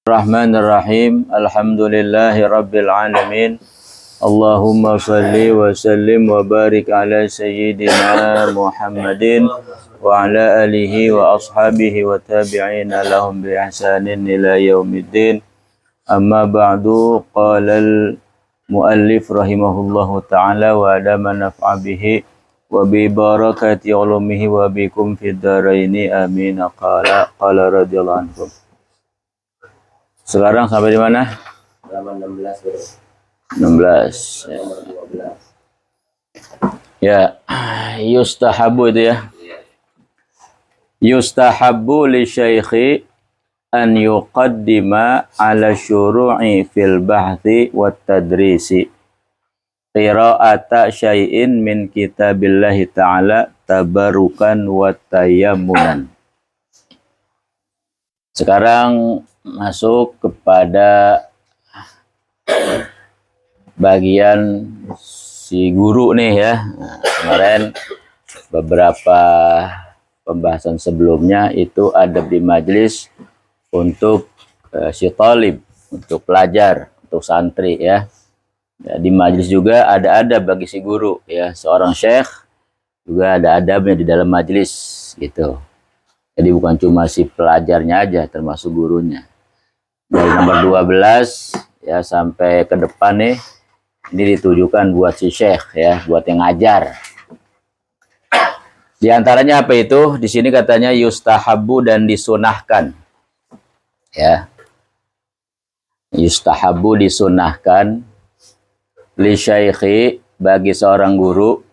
Bismillahirrahmanirrahim. Alhamdulillahi rabbil alamin. Allahumma salli wa sallim wa barik ala sayyidina Muhammadin wa ala alihi wa ashabihi wa tabi'ina lahum bi ihsanin ila yaumiddin. Amma ba'du, qala al-muallif rahimahullahu ta'ala wa adama naf'a bihi wa bi barakati ulumihi wa bikum fid dharaini amin. Qala radhiyallahu anhu. Sekarang sampai di mana? Halaman 16, bro. 16. Ya, yustahabu itu ya. Yustahabu li syaikhi an yuqaddima ala syuru'i fil bahthi wat tadrisi qira'ata syai'in min kitabillahi ta'ala tabarukan wa tayammunan. Sekarang masuk kepada bagian si guru nih ya. Nah, kemarin beberapa pembahasan sebelumnya itu adab di majelis untuk si talib, untuk pelajar, untuk santri ya. Di majelis juga ada adab bagi si guru ya. Seorang syekh juga ada adabnya di dalam majelis gitu. Jadi bukan cuma si pelajarnya aja, termasuk gurunya. Dari nomor 12 ya sampai ke depan nih, ini ditujukan buat si syekh ya, buat yang ngajar. Di antaranya apa itu? Di sini katanya yustahabu dan disunahkan. Ya. Yustahabu disunahkan li syaikhi bagi seorang guru.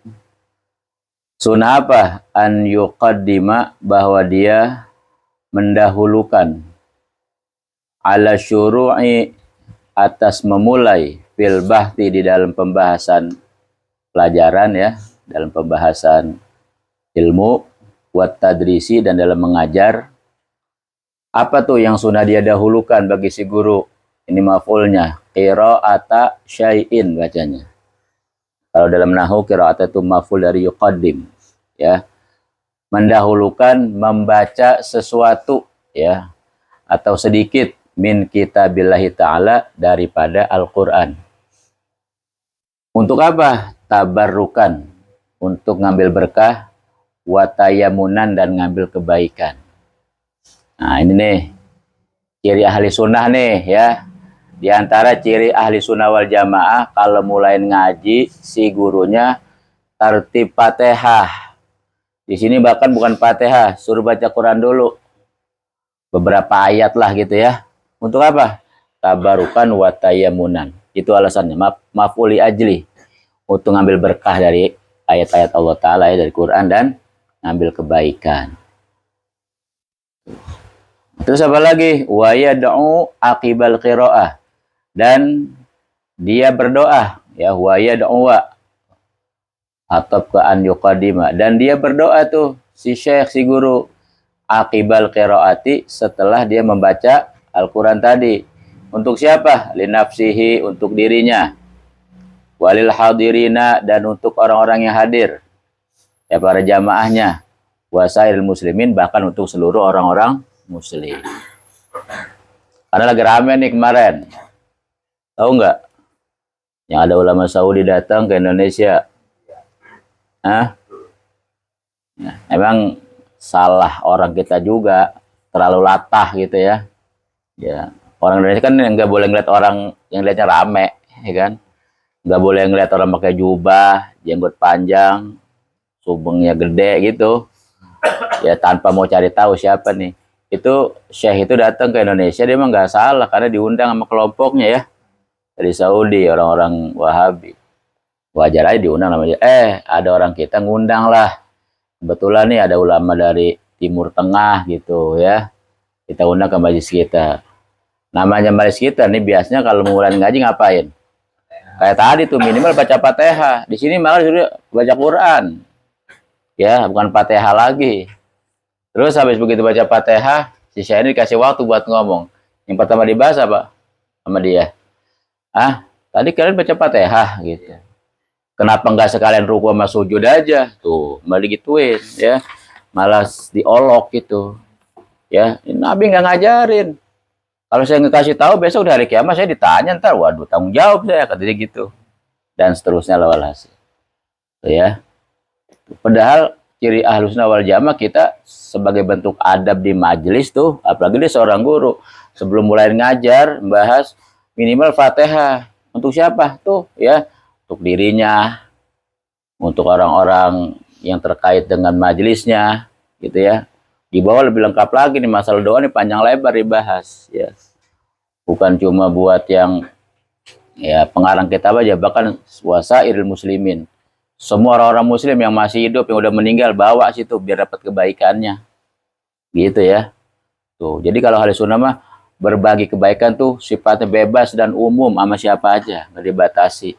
Sunnah apa? An yuqaddima, bahwa dia mendahulukan ala syuru'i, atas memulai fil bahti, di dalam pembahasan pelajaran ya, dalam pembahasan ilmu, wat tadrisi, dan dalam mengajar. Apa tuh yang sunnah dia dahulukan bagi si guru? Ini maf'ulnya, qira'ata syai'in bacanya. Kalau dalam nahwu qira'ata itu maf'ul dari yuqaddim ya. Mendahulukan membaca sesuatu ya, atau sedikit min kitabillahi ta'ala, daripada Al-Quran. Untuk apa? Tabarrukan, untuk ngambil berkah, watayamunan, dan ngambil kebaikan. Nah ini nih ciri ahli sunnah nih ya. Di antara ciri ahli sunnah wal jamaah, kalau mulai ngaji si gurunya tertib Fatihah. Di sini bahkan bukan Fatihah, suruh baca Quran dulu. Beberapa ayat lah gitu ya. Untuk apa? Tabarukan wa tayammunan. Itu alasannya. Maf'uli ajli. Untuk ngambil berkah dari ayat-ayat Allah Ta'ala ya, dari Quran, dan ngambil kebaikan. Terus apa lagi? Wa yad'u aqibal qira'ah. Dan dia berdoa. Ya, wa yad'u atau ke an yuqadima. Dan dia berdoa tuh, si syekh, si guru. Aqibal qira'ati, setelah dia membaca Al-Quran tadi. Untuk siapa? Linafsihi, untuk dirinya. Walil hadirina, dan untuk orang-orang yang hadir. Ya, para jamaahnya. Wasairil muslimin, bahkan untuk seluruh orang-orang muslim. Karena lagi rame nih kemarin. Tahu nggak? Yang ada ulama Saudi datang ke Indonesia. Hah? Nah, emang salah orang kita juga, terlalu latah gitu ya. Ya, orang Indonesia kan nggak boleh ngeliat orang yang lihatnya rame, ya kan? Nggak boleh ngeliat orang pakai jubah, jenggot panjang, subengnya gede gitu. Ya, tanpa mau cari tahu siapa nih. Itu syekh itu datang ke Indonesia, dia emang nggak salah karena diundang sama kelompoknya ya, dari Saudi, orang-orang Wahabi. Wajar aja diundang namanya. Ada orang kita ngundang lah. Kebetulan nih ada ulama dari Timur Tengah gitu ya. Kita undang ke majelis kita. Namanya majelis kita nih biasanya kalau mulai ngaji ngapain? Kayak tadi tuh minimal baca Fatihah. Di sini malah disuruh baca Quran. Ya, bukan Fatihah lagi. Terus habis begitu baca Fatihah, si syekh ini dikasih waktu buat ngomong. Yang pertama dibahas apa? Sama dia. Tadi kalian baca Fatihah gitu. Kenapa nggak sekalian ruku sama sujud aja? Tuh, malah digituin ya. Malah diolok gitu. Ya, Nabi nggak ngajarin. Kalau saya nggak tahu besok dari kiamat saya ditanya ntar, waduh tanggung jawab saya kata dia gitu. Dan seterusnya lawal hasil. Ya. Padahal ciri Ahlussunnah wal Jamaah kita sebagai bentuk adab di majelis tuh, apalagi dia seorang guru, sebelum mulai ngajar bahas minimal Fatihah. Untuk siapa tuh ya? Untuk dirinya, untuk orang-orang yang terkait dengan majelisnya, gitu ya. Di bawah lebih lengkap lagi nih, masalah doa nih panjang lebar dibahas ya. Bukan cuma buat yang ya pengarang kitab aja, bahkan wasairil muslimin. Semua orang-orang muslim yang masih hidup, yang udah meninggal, bawa situ biar dapat kebaikannya. Gitu ya. Tuh, jadi kalau Ahlussunnah mah berbagi kebaikan tuh sifatnya bebas dan umum sama siapa aja, nggak dibatasi.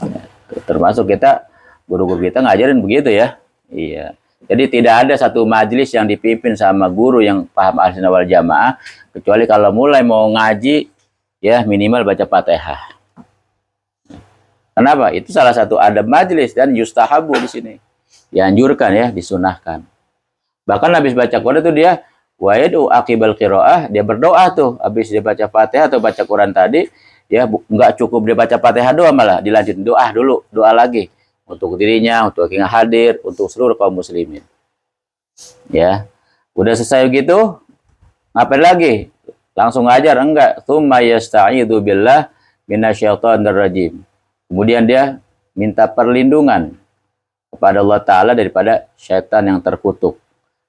Ya, termasuk kita, guru-guru kita ngajarin begitu ya. Iya. Jadi tidak ada satu majelis yang dipimpin sama guru yang paham Ahlussunnah wal Jamaah, kecuali kalau mulai mau ngaji, ya minimal baca Fatihah. Kenapa? Itu salah satu adab majelis dan yustahabu di sini. Dianjurkan ya, disunahkan. Bahkan habis baca Quran itu dia wa'id'u aqibal qiraah, dia berdoa tuh habis dia baca Fatihah atau baca Quran tadi, ya nggak cukup dia baca Fatihah doang, malah dilanjutin doa dulu, doa lagi untuk dirinya, untuk yang hadir, untuk seluruh kaum muslimin. Ya. Udah selesai gitu, ngapain lagi? Langsung ngajar? Enggak. Tsumma yasta'idzu billah minasyaitonir rajim. Kemudian dia minta perlindungan kepada Allah Ta'ala daripada syaitan yang terkutuk.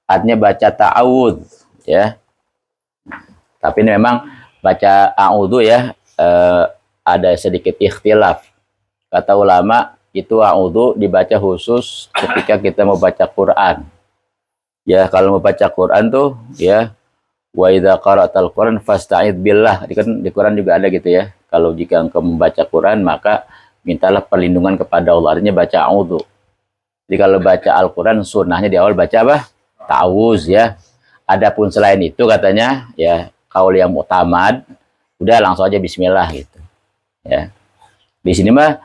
Artinya baca ta'awudz ya. Tapi ini memang baca a'udzu ya, ada sedikit ikhtilaf. Kata ulama itu a'udzu dibaca khusus ketika kita mau baca Quran. Ya, kalau mau baca Quran tuh ya, wa idza qara'tal Quran fasta'idz billah. Di Quran juga ada gitu ya. Kalau jika engkau membaca Quran maka mintalah perlindungan kepada Allah. Artinya baca a'udzu. Jadi kalau baca Al-Quran sunnahnya di awal baca apa? Ta'awuz ya. Adapun selain itu katanya ya kaul yang mu'tamad, udah langsung aja bismillah gitu. Ya. Di sini mah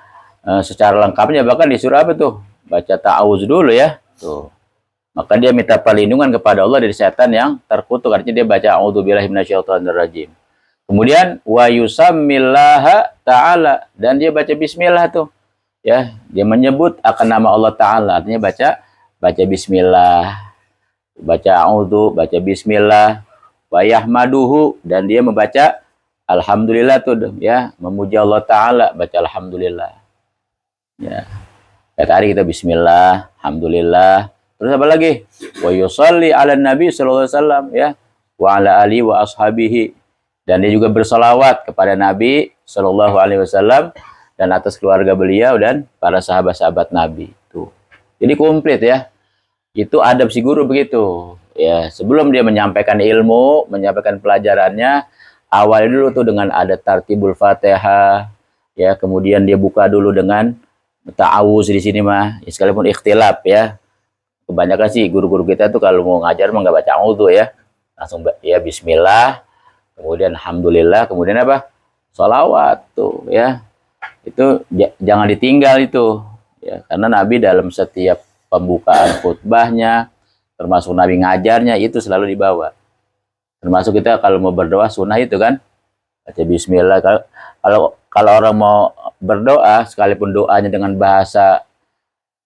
secara lengkapnya bahkan disuruh apa tuh? Baca ta'awuz dulu ya. Tuh. Maka dia minta perlindungan kepada Allah dari setan yang terkutuk. Artinya dia baca a'udzubillahi minasyaitonirrajim. Kemudian wa yusammillaha ta'ala, dan dia baca bismillah tuh. Ya, dia menyebut akan nama Allah Ta'ala. Artinya baca bismillah, baca a'udzu, baca bismillah, wa yahmaduhu, dan dia membaca alhamdulillah tuh ya, memuji Allah Ta'ala, baca alhamdulillah. Ya. Kayak tadi kita bismillah, alhamdulillah. Terus apa lagi? Wa yusalli ala nabi sallallahu alaihi wasallam ya, wa ala alihi wa ashabihi. Dan dia juga bersolawat kepada Nabi sallallahu alaihi wasallam dan atas keluarga beliau dan para sahabat-sahabat Nabi. Tuh. Jadi komplit ya. Itu adab si guru begitu. Ya, sebelum dia menyampaikan ilmu, menyampaikan pelajarannya, awal dulu tuh dengan ada tartibul Fatihah, ya, kemudian dia buka dulu dengan ta'awuz di sini mah, ya, sekalipun ikhtilaf ya. Kebanyakan sih guru-guru kita tuh kalau mau ngajar mah nggak baca a'udzu ya. Langsung ya bismillah, kemudian alhamdulillah, kemudian apa? Sholawat tuh ya. Itu jangan ditinggal itu ya, karena Nabi dalam setiap pembukaan khutbahnya, termasuk Nabi ngajarnya itu selalu dibawa. Termasuk kita kalau mau berdoa sunnah itu kan baca bismillah. Kalau orang mau berdoa sekalipun doanya dengan bahasa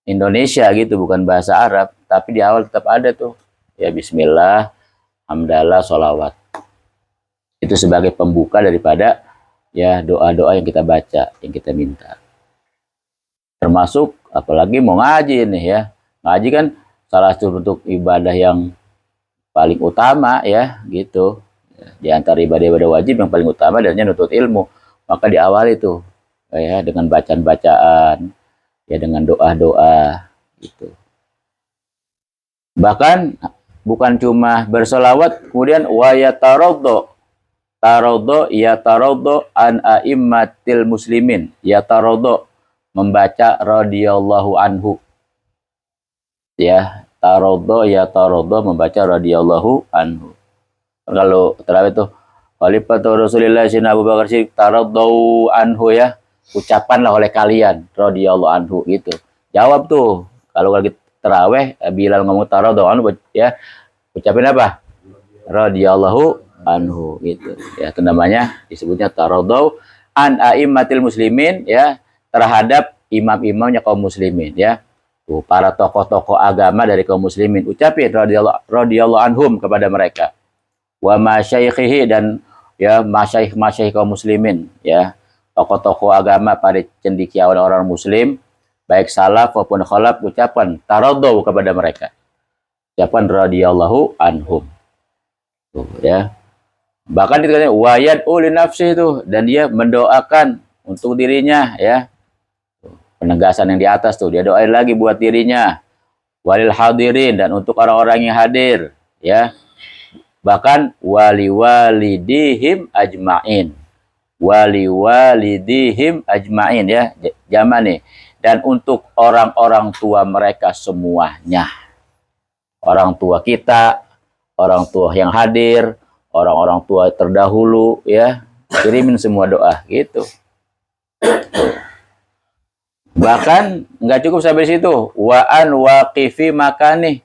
Indonesia gitu, bukan bahasa Arab, tapi di awal tetap ada tuh ya bismillah, hamdalah, sholawat. Itu sebagai pembuka daripada ya doa-doa yang kita baca, yang kita minta. Termasuk apalagi mau ngaji nih ya. Ngaji kan salah satu bentuk ibadah yang paling utama ya gitu. Di antara ibadah-ibadah wajib yang paling utama adalah nuntut ilmu. Maka di awal itu ya dengan bacaan-bacaan, ya dengan doa-doa gitu. Bahkan bukan cuma bersolawat, kemudian wa yataraddo an a'immatil muslimin. Yataraddo membaca radhiyallahu anhu. Ya, yataraddo membaca radhiyallahu anhu. Kalau terawih itu Khalifatu Rasulillah Sayyidina Abu Bakar Siddiq taraddu anhu ya. Ucapanlah oleh kalian radhiyallahu anhu gitu. Jawab tuh. Kalau lagi tarawih Bilal ngomong taraddu anhu ya, ucapin apa? Radhiyallahu anhu gitu. Ya, itu namanya disebutnya taradau an a'immatil muslimin ya, terhadap imam-imamnya kaum muslimin ya. Tuh, para tokoh-tokoh agama dari kaum muslimin ucapin radhiyallahu anhum kepada mereka. Wa masyayikhihi, dan ya masyayikh kaum muslimin ya. Tokoh-tokoh agama pada cendekiawan orang muslim baik salaf maupun khalaf ucapan taradau kepada mereka. Ucapan radhiyallahu anhum. Tuh, ya. Bahkan dikatakan wayad uli nafsi itu, dan dia mendoakan untuk dirinya ya. Penegasan yang di atas tuh, dia doain lagi buat dirinya. Walil hadirin, dan untuk orang-orang yang hadir ya. Bahkan wali walidihim ajmain. Wali walidihim ajmain ya, zaman nih. Dan untuk orang-orang tua mereka semuanya. Orang tua kita, orang tua yang hadir, orang-orang tua terdahulu ya, kirimin semua doa gitu. Bahkan nggak cukup sampai situ, wa'an waqifi makani,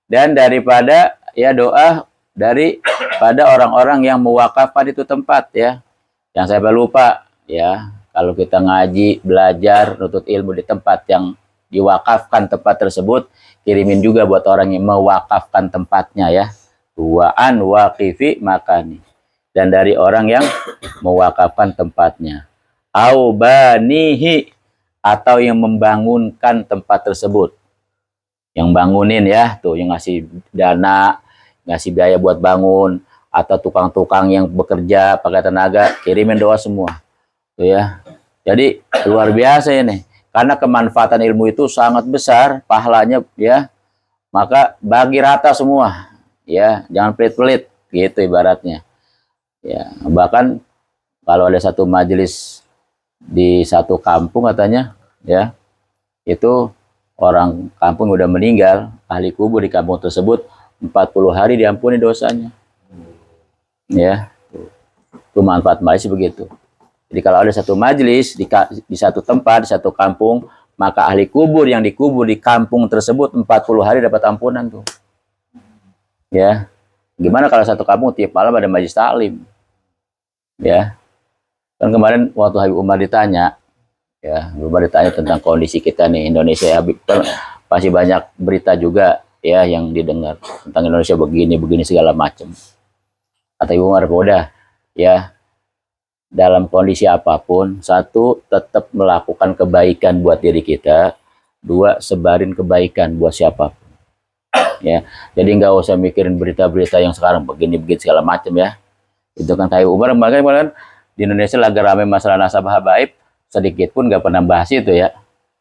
dan daripada ya doa daripada orang-orang yang mewakafkan itu tempat ya. Yang saya lupa ya, kalau kita ngaji, belajar, nutut ilmu di tempat yang diwakafkan tempat tersebut, kirimin juga buat orang yang mewakafkan tempatnya ya. Wa'an waqifi makani, dan dari orang yang mewakafkan tempatnya. Au banihi, atau yang membangunkan tempat tersebut. Yang bangunin ya, tuh yang ngasih dana, ngasih biaya buat bangun, atau tukang-tukang yang bekerja pakai tenaga, kirimin doa semua. Tuh ya. Jadi luar biasa ini. Karena kemanfaatan ilmu itu sangat besar pahalanya ya. Maka bagi rata semua. Ya, jangan pelit-pelit gitu ibaratnya. Ya, bahkan kalau ada satu majelis di satu kampung katanya ya, itu orang kampung udah meninggal, ahli kubur di kampung tersebut 40 hari diampuni dosanya. Ya, itu manfaat majelis begitu. Jadi kalau ada satu majelis di satu tempat, di satu kampung, maka ahli kubur yang dikubur di kampung tersebut 40 hari dapat ampunan tuh. Ya, gimana kalau satu kampung tiap malam ada majelis taklim? Ya, kan kemarin waktu Habib Umar ditanya, ya, Umar ditanya tentang kondisi kita nih Indonesia. Habib pasti banyak berita juga ya yang didengar tentang Indonesia begini segala macam. Kata Ibu Umar, udah ya, dalam kondisi apapun, satu, tetap melakukan kebaikan buat diri kita, dua, sebarin kebaikan buat siapapun ya. Jadi nggak usah mikirin berita-berita yang sekarang begini segala macam ya. Itu kan kayak Umar kemarin di Indonesia lagi ramai masalah nasabah habaib, sedikit pun nggak pernah bahas itu ya.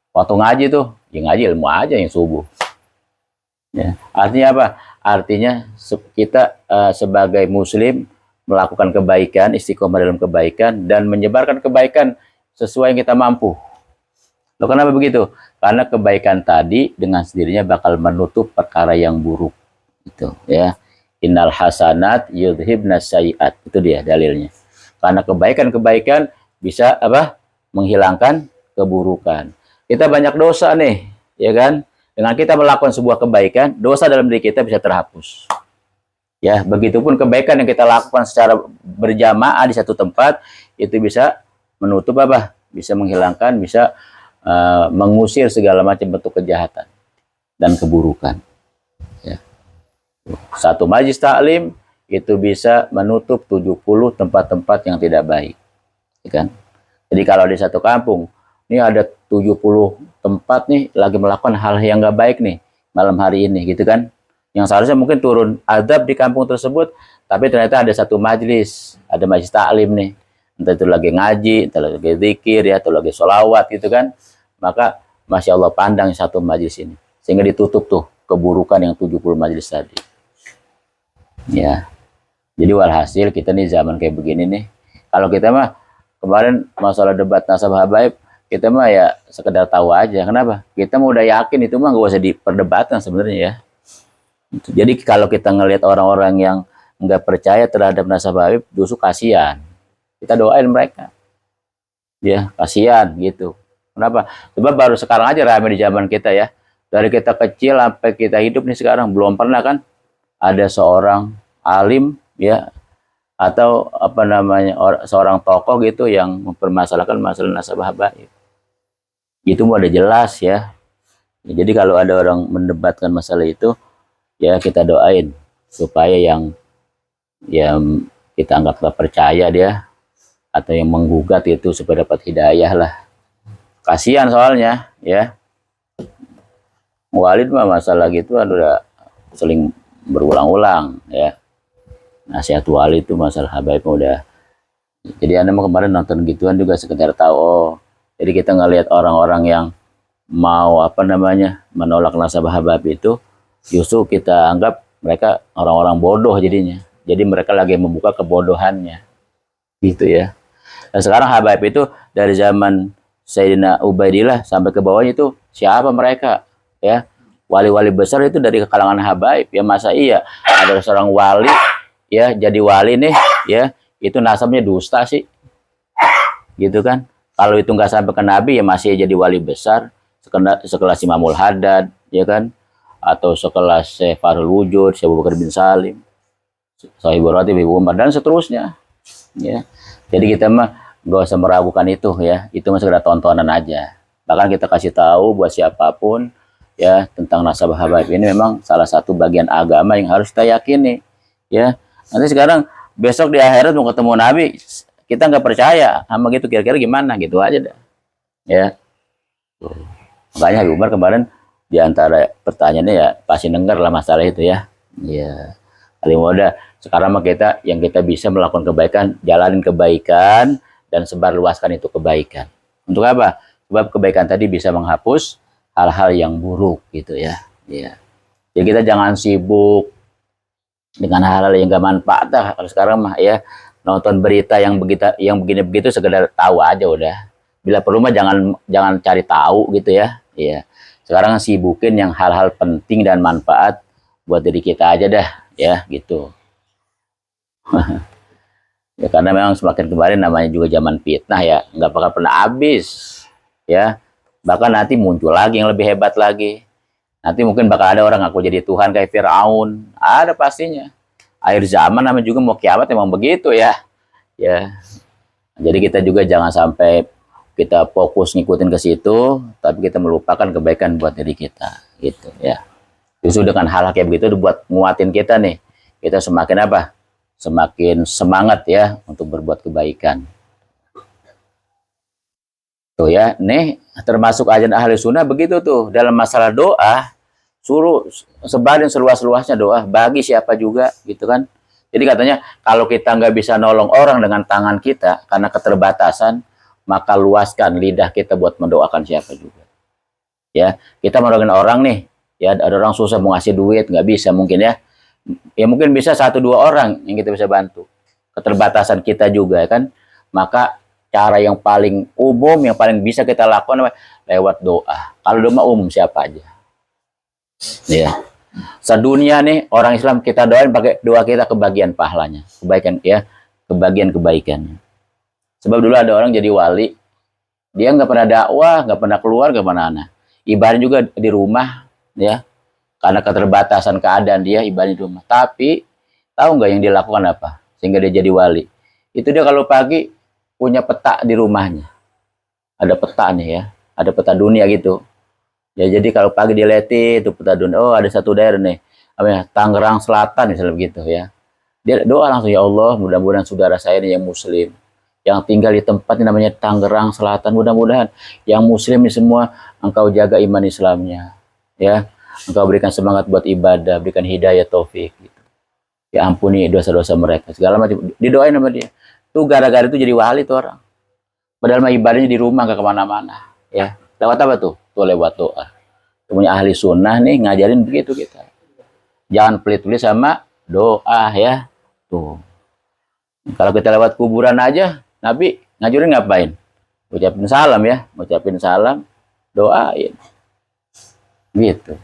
Waktu ngaji tuh, ya ngaji ilmu aja yang subuh ya. Artinya apa? Artinya kita sebagai muslim melakukan kebaikan, istiqomah dalam kebaikan, dan menyebarkan kebaikan sesuai yang kita mampu. Loh, kenapa begitu? Karena kebaikan tadi dengan sendirinya bakal menutup perkara yang buruk. Itu ya. Innal hasanat yudhibnas sayiat. Itu dia dalilnya. Karena kebaikan-kebaikan bisa apa? Menghilangkan keburukan. Kita banyak dosa nih, ya kan? Dengan kita melakukan sebuah kebaikan, dosa dalam diri kita bisa terhapus. Ya, begitupun kebaikan yang kita lakukan secara berjamaah di satu tempat, itu bisa menutup apa? Bisa menghilangkan, bisa mengusir segala macam bentuk kejahatan dan keburukan. Ya. Satu majlis taklim itu bisa menutup 70 tempat-tempat yang tidak baik. Ya kan? Jadi kalau di satu kampung, ini ada 70 tempat nih lagi melakukan hal yang nggak baik nih malam hari ini gitu kan. Yang seharusnya mungkin turun adab di kampung tersebut, tapi ternyata ada satu majelis, ada majelis taklim nih. Entah itu lagi ngaji, entah lagi zikir ya, atau lagi sholawat gitu kan. Maka Masya Allah pandang satu majelis ini. Sehingga ditutup tuh keburukan yang 70 majelis tadi. Ya. Jadi walhasil kita nih zaman kayak begini nih. Kalau kita mah kemarin masalah debat nasabah habaib, kita mah ya sekedar tahu aja. Kenapa? Kita mah udah yakin itu mah gak usah diperdebatkan sebenarnya ya. Jadi kalau kita ngelihat orang-orang yang nggak percaya terhadap nasabah habaib, justru kasihan. Kita doain mereka. Ya, kasihan gitu. Kenapa? Sebab baru sekarang aja ramai di zaman kita ya. Dari kita kecil sampai kita hidup nih sekarang belum pernah kan ada seorang alim ya atau apa namanya seorang tokoh gitu yang mempermasalahkan masalah nasabah habaib. Itu mau ada jelas ya. Jadi kalau ada orang mendebatkan masalah itu, ya kita doain supaya yang kita anggap gak percaya dia atau yang menggugat itu supaya dapat hidayah lah. Kasihan soalnya ya. Walid mah masalah gitu udah sering berulang-ulang ya. Nasihat Walid itu masalah habaib udah. Jadi Anda mau kemarin nonton gituan juga sekedar tahu, oh, jadi kita ngelihat orang-orang yang mau apa namanya menolak nasabah habaib itu, justru kita anggap mereka orang-orang bodoh jadinya. Jadi mereka lagi membuka kebodohannya, gitu ya. Dan sekarang habaib itu dari zaman Sayyidina Ubaidillah sampai ke bawahnya itu siapa mereka? Ya, wali-wali besar itu dari kalangan habaib. Ya masa iya ada seorang wali ya jadi wali nih ya itu nasabnya dusta sih, gitu kan? Kalau itu nggak sampai ke Nabi ya masih jadi wali besar sekelas Imamul Haddad ya kan, atau sekelas Syekh Farul Wujud, Syekh Abu Bakar bin Salim, Sahibul Ratib, Ibu Umar dan seterusnya ya. Jadi kita mah nggak usah meragukan itu ya, itu mah sekedar tontonan aja. Bahkan kita kasih tahu buat siapapun ya tentang nasabah habaib ini memang salah satu bagian agama yang harus kita yakini ya. Nanti sekarang besok di akhirat mau ketemu Nabi, kita nggak percaya sama gitu, kira-kira gimana gitu aja dah ya. Makanya Habib Umar kemarin diantara pertanyaannya ya pasti dengar lah masalah itu ya. Ya kali muda sekarang mah kita yang kita bisa melakukan kebaikan, jalanin kebaikan dan sebarluaskan itu kebaikan. Untuk apa? Sebab kebaikan tadi bisa menghapus hal-hal yang buruk gitu ya. Ya. Jadi kita jangan sibuk dengan hal-hal yang gak manfaat dah. Kalau sekarang mah ya nonton berita yang begini-begitu sekedar tahu aja udah. Bila perlu mah jangan cari tahu gitu ya. Iya. Sekarang sibukin yang hal-hal penting dan manfaat buat diri kita aja dah ya gitu. Ya karena memang semakin kemarin namanya juga zaman fitnah ya, nggak bakal pernah habis ya. Bahkan nanti muncul lagi yang lebih hebat lagi. Nanti mungkin bakal ada orang ngaku jadi Tuhan kayak Firaun, ada pastinya. Akhir zaman namanya juga mau kiamat emang begitu ya. Ya. Jadi kita juga jangan sampai kita fokus ngikutin ke situ, tapi kita melupakan kebaikan buat diri kita, gitu ya. Justru dengan hal kayak begitu buat nguatin kita nih, kita semakin apa? Semakin semangat ya untuk berbuat kebaikan. Tuh ya, nih termasuk ajaran ahli sunnah begitu tuh dalam masalah doa, suruh sebarin seluas-luasnya doa bagi siapa juga, gitu kan? Jadi katanya kalau kita nggak bisa nolong orang dengan tangan kita karena keterbatasan, maka luaskan lidah kita buat mendoakan siapa juga. Ya, kita menolongin orang nih, ya ada orang susah mau ngasih duit nggak bisa mungkin ya. Ya mungkin bisa 1-2 orang yang kita bisa bantu. Keterbatasan kita juga kan, maka cara yang paling umum, yang paling bisa kita lakukan lewat doa. Kalau doa umum siapa aja. Ya. Sedunia nih orang Islam kita doain pakai doa kita kebagian pahalanya, kebaikan ya, kebagian kebaikannya. Sebab dulu ada orang jadi wali, dia nggak pernah dakwah, nggak pernah keluar ke mana-mana. Ibadah juga di rumah, ya, karena keterbatasan keadaan dia ibadah di rumah. Tapi tahu nggak yang dilakukan apa sehingga dia jadi wali? Itu dia kalau pagi punya peta di rumahnya, ada peta nih ya, ada peta dunia gitu. Ya jadi kalau pagi dia lihat itu peta dunia, oh ada satu daerah nih, apa ya, Tangerang Selatan misalnya begitu ya. Dia doa langsung, ya Allah mudah-mudahan saudara saya ini yang muslim, yang tinggal di tempat yang namanya Tangerang Selatan, mudah-mudahan yang muslim ini semua engkau jaga iman Islamnya, ya, engkau berikan semangat buat ibadah, berikan hidayah taufik, gitu. Ya ampuni dosa-dosa mereka, segala macam didoain sama dia. Tuh gara-gara itu jadi wali tuh orang. Padahal mah ibadahnya di rumah gak kemana-mana, ya. Lewat apa tuh? Tuh lewat doa. Punya ahli sunnah nih ngajarin begitu kita. Jangan pelit-pelit sama doa ya. Tuh. Kalau kita lewat kuburan aja, Nabi ngajarin ngapain? Ucapin salam ya, ucapin salam, doain. Gitu.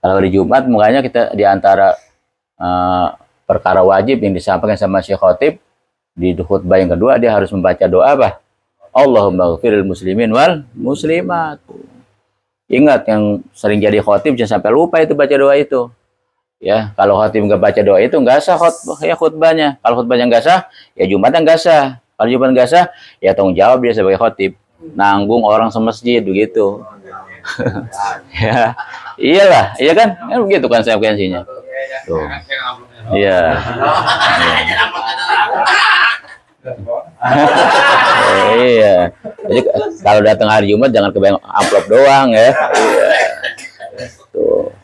Kalau hari Jumat makanya kita diantara perkara wajib yang disampaikan sama Syekh Khotib di khutbah yang kedua, dia harus membaca doa apa? Allahumma ghfiril muslimin wal muslimat. Ingat yang sering jadi khotib jangan sampai lupa itu baca doa itu. Ya, kalau khatib nggak baca doa itu nggak sah khutbahnya. Kalau khutbahnya nggak sah, ya Jumatnya nggak sah. Kalau Jumat nggak sah, ya tanggung jawab dia sebagai khatib. Nanggung orang semasjid begitu. Ya, iyalah, iya kan? Kan begitu konsekuensinya. Tuh. Iya. Iya. Jadi kalau datang hari Jumat jangan kebayang amplop doang ya. Iya. Tuh.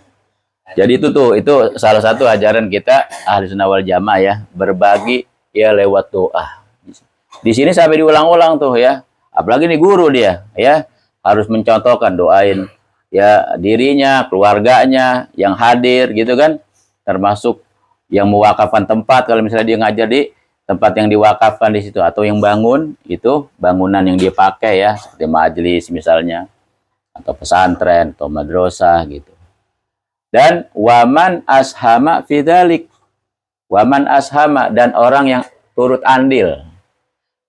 Jadi itu salah satu ajaran kita Ahli Sunnah wal Jamaah ya, berbagi ya lewat doa. Di sini sampai diulang-ulang tuh ya. Apalagi nih guru dia ya, harus mencontohkan doain ya dirinya, keluarganya yang hadir gitu kan, termasuk yang mewakafkan tempat kalau misalnya dia ngajar di tempat yang diwakafkan di situ, atau yang bangun itu bangunan yang dia pakai ya, seperti majelis misalnya, atau pesantren atau madrasah gitu. Dan waman ashama fidzalik, waman ashama, dan orang yang turut andil.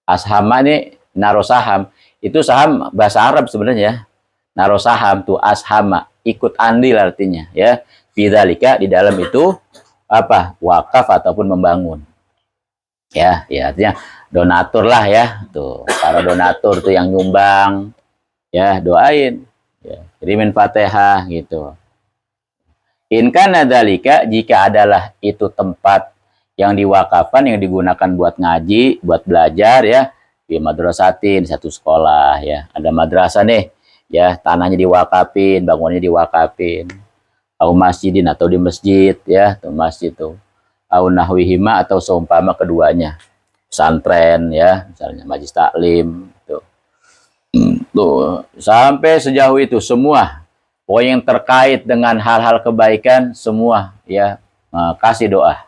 Ashama ini naro saham, itu saham bahasa Arab sebenarnya. Naro saham tuh ashama, ikut andil artinya ya. Fidzalika, di dalam itu apa? Wakaf ataupun membangun. Ya, ya artinya donatur lah ya. Tuh, para donatur tuh yang nyumbang ya, doain ya, kirimin Fatihah gitu. In kana dzalika, jika adalah itu tempat yang diwakafkan, yang digunakan buat ngaji, buat belajar ya, di madrasatin, satu sekolah ya, ada madrasah nih ya, tanahnya diwakafin, bangunannya diwakafin, atau masjidin, atau di masjid ya, atau masjid tuh, au nahwihima, atau seumpama keduanya, pesantren ya, misalnya majlis taklim tuh. Tuh, sampai sejauh itu semua poin yang terkait dengan hal-hal kebaikan semua ya, kasih doa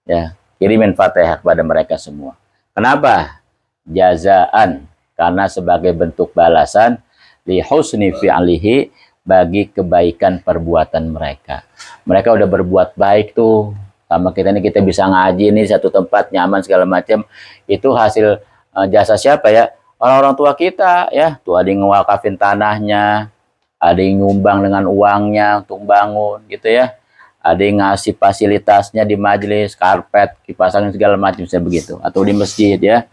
ya, kirimin Fatihah kepada mereka semua. Kenapa? Jazaan, karena sebagai bentuk balasan li husni fi'lihi, bagi kebaikan perbuatan mereka. Mereka udah berbuat baik tuh sama kita, nih kita bisa ngaji nih satu tempat nyaman segala macam, itu hasil jasa siapa ya? Orang-orang tua kita ya. Tuh ada yang ngewakafin tanahnya, ada yang nyumbang dengan uangnya untuk bangun gitu ya, ada yang ngasih fasilitasnya di majelis, karpet, dipasangin segala macam begitu, atau di masjid ya,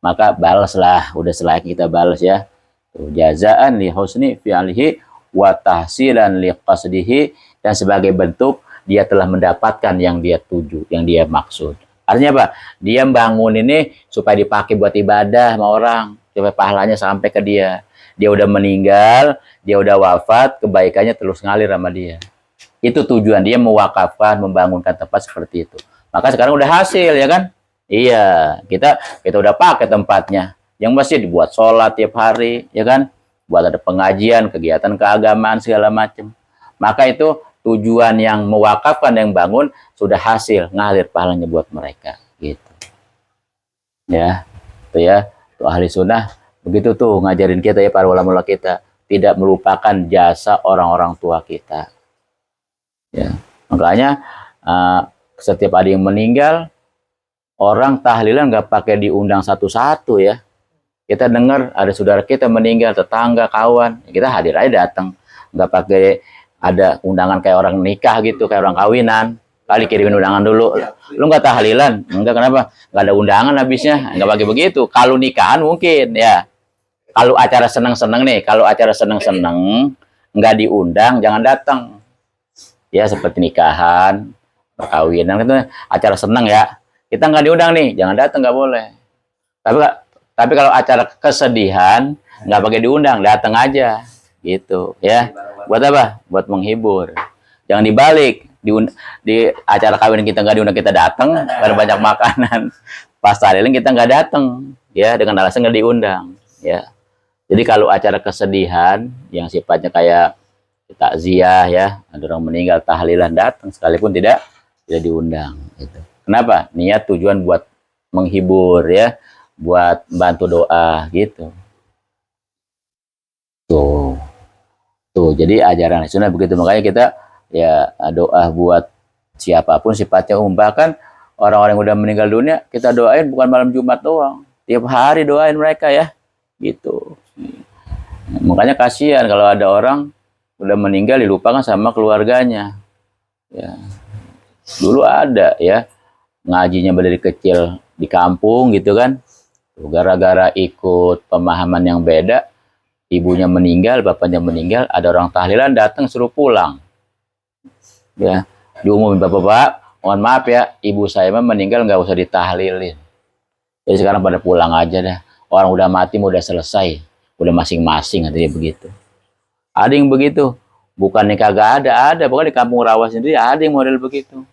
maka balaslah, udah selayaknya kita balas ya. Tuh, jazaan li husni fi'alihi wa tahsilan li qasdihi, dan sebagai bentuk dia telah mendapatkan yang dia tuju, yang dia maksud. Artinya apa? Dia bangun ini supaya dipakai buat ibadah sama orang, supaya pahalanya sampai ke dia. Dia udah meninggal, dia udah wafat, kebaikannya terus ngalir sama dia. Itu tujuan dia mewakafkan, membangunkan tempat seperti itu. Maka sekarang udah hasil ya kan? Iya, kita udah pakai tempatnya. Yang masih dibuat sholat tiap hari, ya kan? Buat ada pengajian, kegiatan keagamaan segala macam. Maka itu tujuan yang mewakafkan, yang bangun, sudah hasil, ngalir pahalanya buat mereka. Gitu. Ya, itu ya. Tuh ahli sunnah begitu tuh ngajarin kita ya, para ulama kita, tidak melupakan jasa orang-orang tua kita. Ya, makanya setiap ada yang meninggal, orang tahlilan nggak pakai diundang satu-satu ya. Kita dengar ada saudara kita meninggal, tetangga, kawan, kita hadir aja datang, nggak pakai ada undangan kayak orang nikah gitu, kayak orang kawinan. Kali kirimin undangan dulu. Lu nggak tahlilan? Enggak, kenapa? Nggak ada undangan habisnya. Nggak pakai begitu. Kalau nikahan mungkin ya. Kalau acara seneng-seneng nih, kalau acara seneng-seneng nggak diundang, jangan datang. Ya seperti nikahan, perkawinan itu acara seneng ya. Kita nggak diundang nih, jangan datang, nggak boleh. Tapi kalau acara kesedihan nggak pakai diundang, datang aja gitu ya. Buat apa? Buat menghibur. Jangan dibalik. Di acara kawin kita nggak diundang, kita datang, karena banyak makanan. Pas tahlilan kita nggak datang, ya, dengan alasan nggak diundang, ya. Jadi kalau acara kesedihan yang sifatnya kayak takziah ya, ada orang meninggal, tahlilan, datang sekalipun tidak diundang. Gitu. Kenapa? Niat tujuan buat menghibur ya, buat bantu doa gitu. Tuh, jadi ajaran sunnah begitu. Makanya kita ya doa buat siapapun sifatnya umum, bahkan orang-orang yang udah meninggal dunia kita doain bukan malam Jumat doang, tiap hari doain mereka ya gitu. Makanya kasihan kalau ada orang udah meninggal dilupakan sama keluarganya ya. Dulu ada ya, ngajinya dari kecil di kampung gitu kan. Gara-gara ikut pemahaman yang beda, ibunya meninggal, bapaknya meninggal, ada orang tahlilan datang suruh pulang. Ya, diumumin, bapak-bapak, mohon maaf ya, ibu saya mah meninggal nggak usah ditahlilin. Jadi sekarang pada pulang aja dah. Orang udah mati, udah selesai, udah masing-masing, katanya begitu. Ada yang begitu. Bukannya kagak ada, bukan di kampung rawa sendiri ada yang model begitu.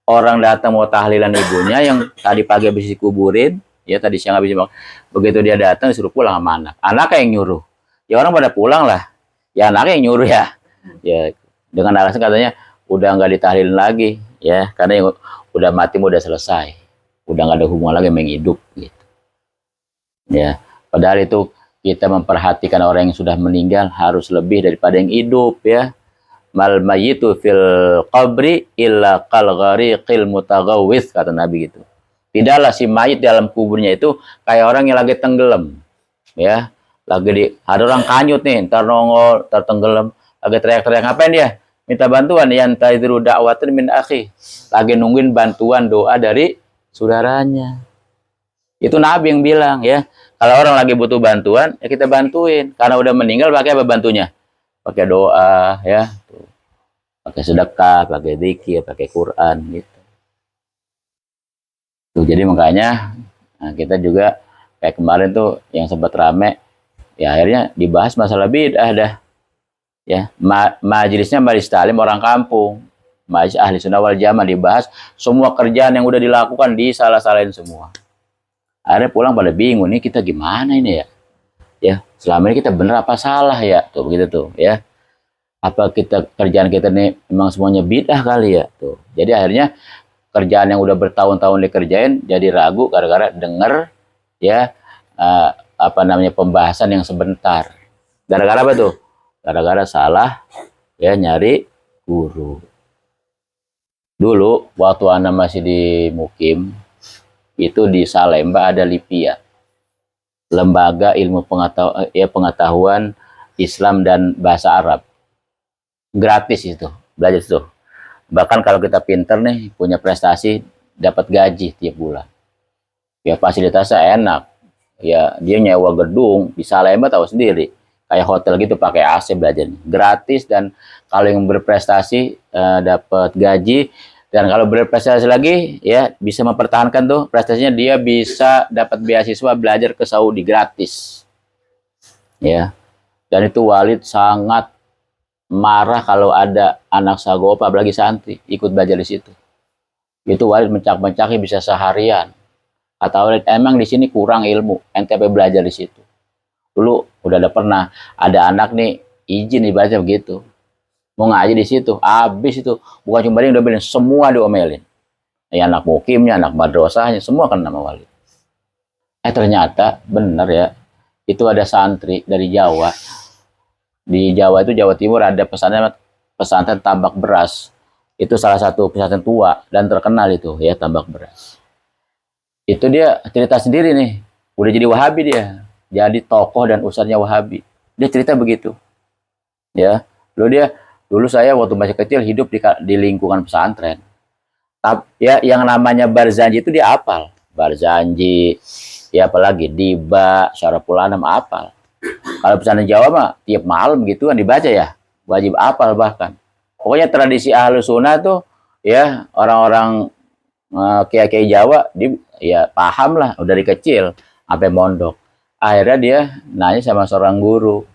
Orang datang mau tahlilan ibunya yang tadi pagi habis dikuburin, ya tadi siang habis makan. Begitu dia datang disuruh pulang sama anak. Anaknya yang nyuruh. Ya orang pada pulang lah. Ya anaknya yang nyuruh ya. Ya dengan alasan katanya udah nggak ditahlilin lagi ya, karena yang udah mati udah selesai. Udah nggak ada hubungan lagi dengan hidup gitu. Ya, padahal itu kita memperhatikan orang yang sudah meninggal harus lebih daripada yang hidup ya. Mal mayyitu fil qabri illa kal ghariqil mutaghawwis, kata Nabi gitu. Tidaklah si mayit dalam kuburnya itu kayak orang yang lagi tenggelam ya. Lagi ada orang kanyut nih, ntar nongol, ntar tenggelam, lagi teriak-teriak, ngapain dia? Minta bantuan, yang tadru da'watin min akhi. Lagi nungguin bantuan doa dari saudaranya. Itu Nabi yang bilang ya, kalau orang lagi butuh bantuan, ya kita bantuin. Karena udah meninggal, pakai apa bantunya? Pakai doa ya, pakai sedekah, pakai zikir, pakai Quran gitu. Tuh, jadi makanya nah, kita juga kayak kemarin tuh yang sempat rame, ya akhirnya dibahas masalah bid'ah dah. Ya, majelisnya majelis taklim orang kampung, majelis ahli sunnah wal jamaah, dibahas semua kerjaan yang udah dilakukan disalah-salahin semua. Akhirnya pulang pada bingung, nih kita gimana ini ya? Ya, selama ini kita bener apa salah ya? Tuh begitu tuh ya. Apa kita kerjaan kita nih memang semuanya bid'ah kali ya? Tuh. Jadi akhirnya kerjaan yang udah bertahun-tahun dikerjain jadi ragu gara-gara denger ya apa namanya pembahasan yang sebentar. Gara-gara apa tuh? Gara-gara salah ya nyari guru. Dulu waktu Ana masih di Mukim, itu di Salemba ada LIPIA, Lembaga Ilmu Pengetahuan Islam dan Bahasa Arab. Gratis itu, belajar itu. Bahkan kalau kita pinter nih, punya prestasi, dapat gaji tiap bulan. Ya fasilitasnya enak. Ya dia nyewa gedung di Salemba, tahu sendiri. Kayak hotel gitu, pakai AC, belajar gratis. Dan kalau yang berprestasi dapat gaji, dan kalau berprestasi lagi ya bisa mempertahankan tuh prestasinya, dia bisa dapat beasiswa belajar ke Saudi gratis ya. Dan itu Walid sangat marah kalau ada anak sagopa apalagi santri ikut belajar di situ. Itu Walid mencak-mencaki bisa seharian. Kata Walid, emang di sini kurang ilmu, NTP belajar di situ. Dulu udah pernah ada anak nih izin dibaca begitu, mau ngaji di situ, habis itu bukan cuma dia, udah bilang semua diomelin. Ya, anak mukimnya, anak madrasahnya, semua kan nama Walid. Ternyata benar ya, itu ada santri dari Jawa. Di Jawa itu, Jawa Timur, ada pesantren tambak beras. Itu salah satu pesantren tua dan terkenal itu ya, tambak beras. Itu dia cerita sendiri nih, udah jadi Wahabi dia. Jadi tokoh dan ustadznya Wahabi. Dia cerita begitu. Ya, dulu saya waktu masih kecil hidup di lingkungan pesantren. Ya, yang namanya Barzanji itu dia hafal. Barzanji, ya apalagi Diba, Syaraful Anam hafal. Kalau pesantren Jawa mah tiap malam gitu kan dibaca ya, wajib hafal bahkan. Pokoknya tradisi Ahlus Sunnah tuh ya, orang-orang kiai-kiai Jawa ya paham lah udah dari kecil sampai mondok. Akhirnya dia nanya sama seorang guru,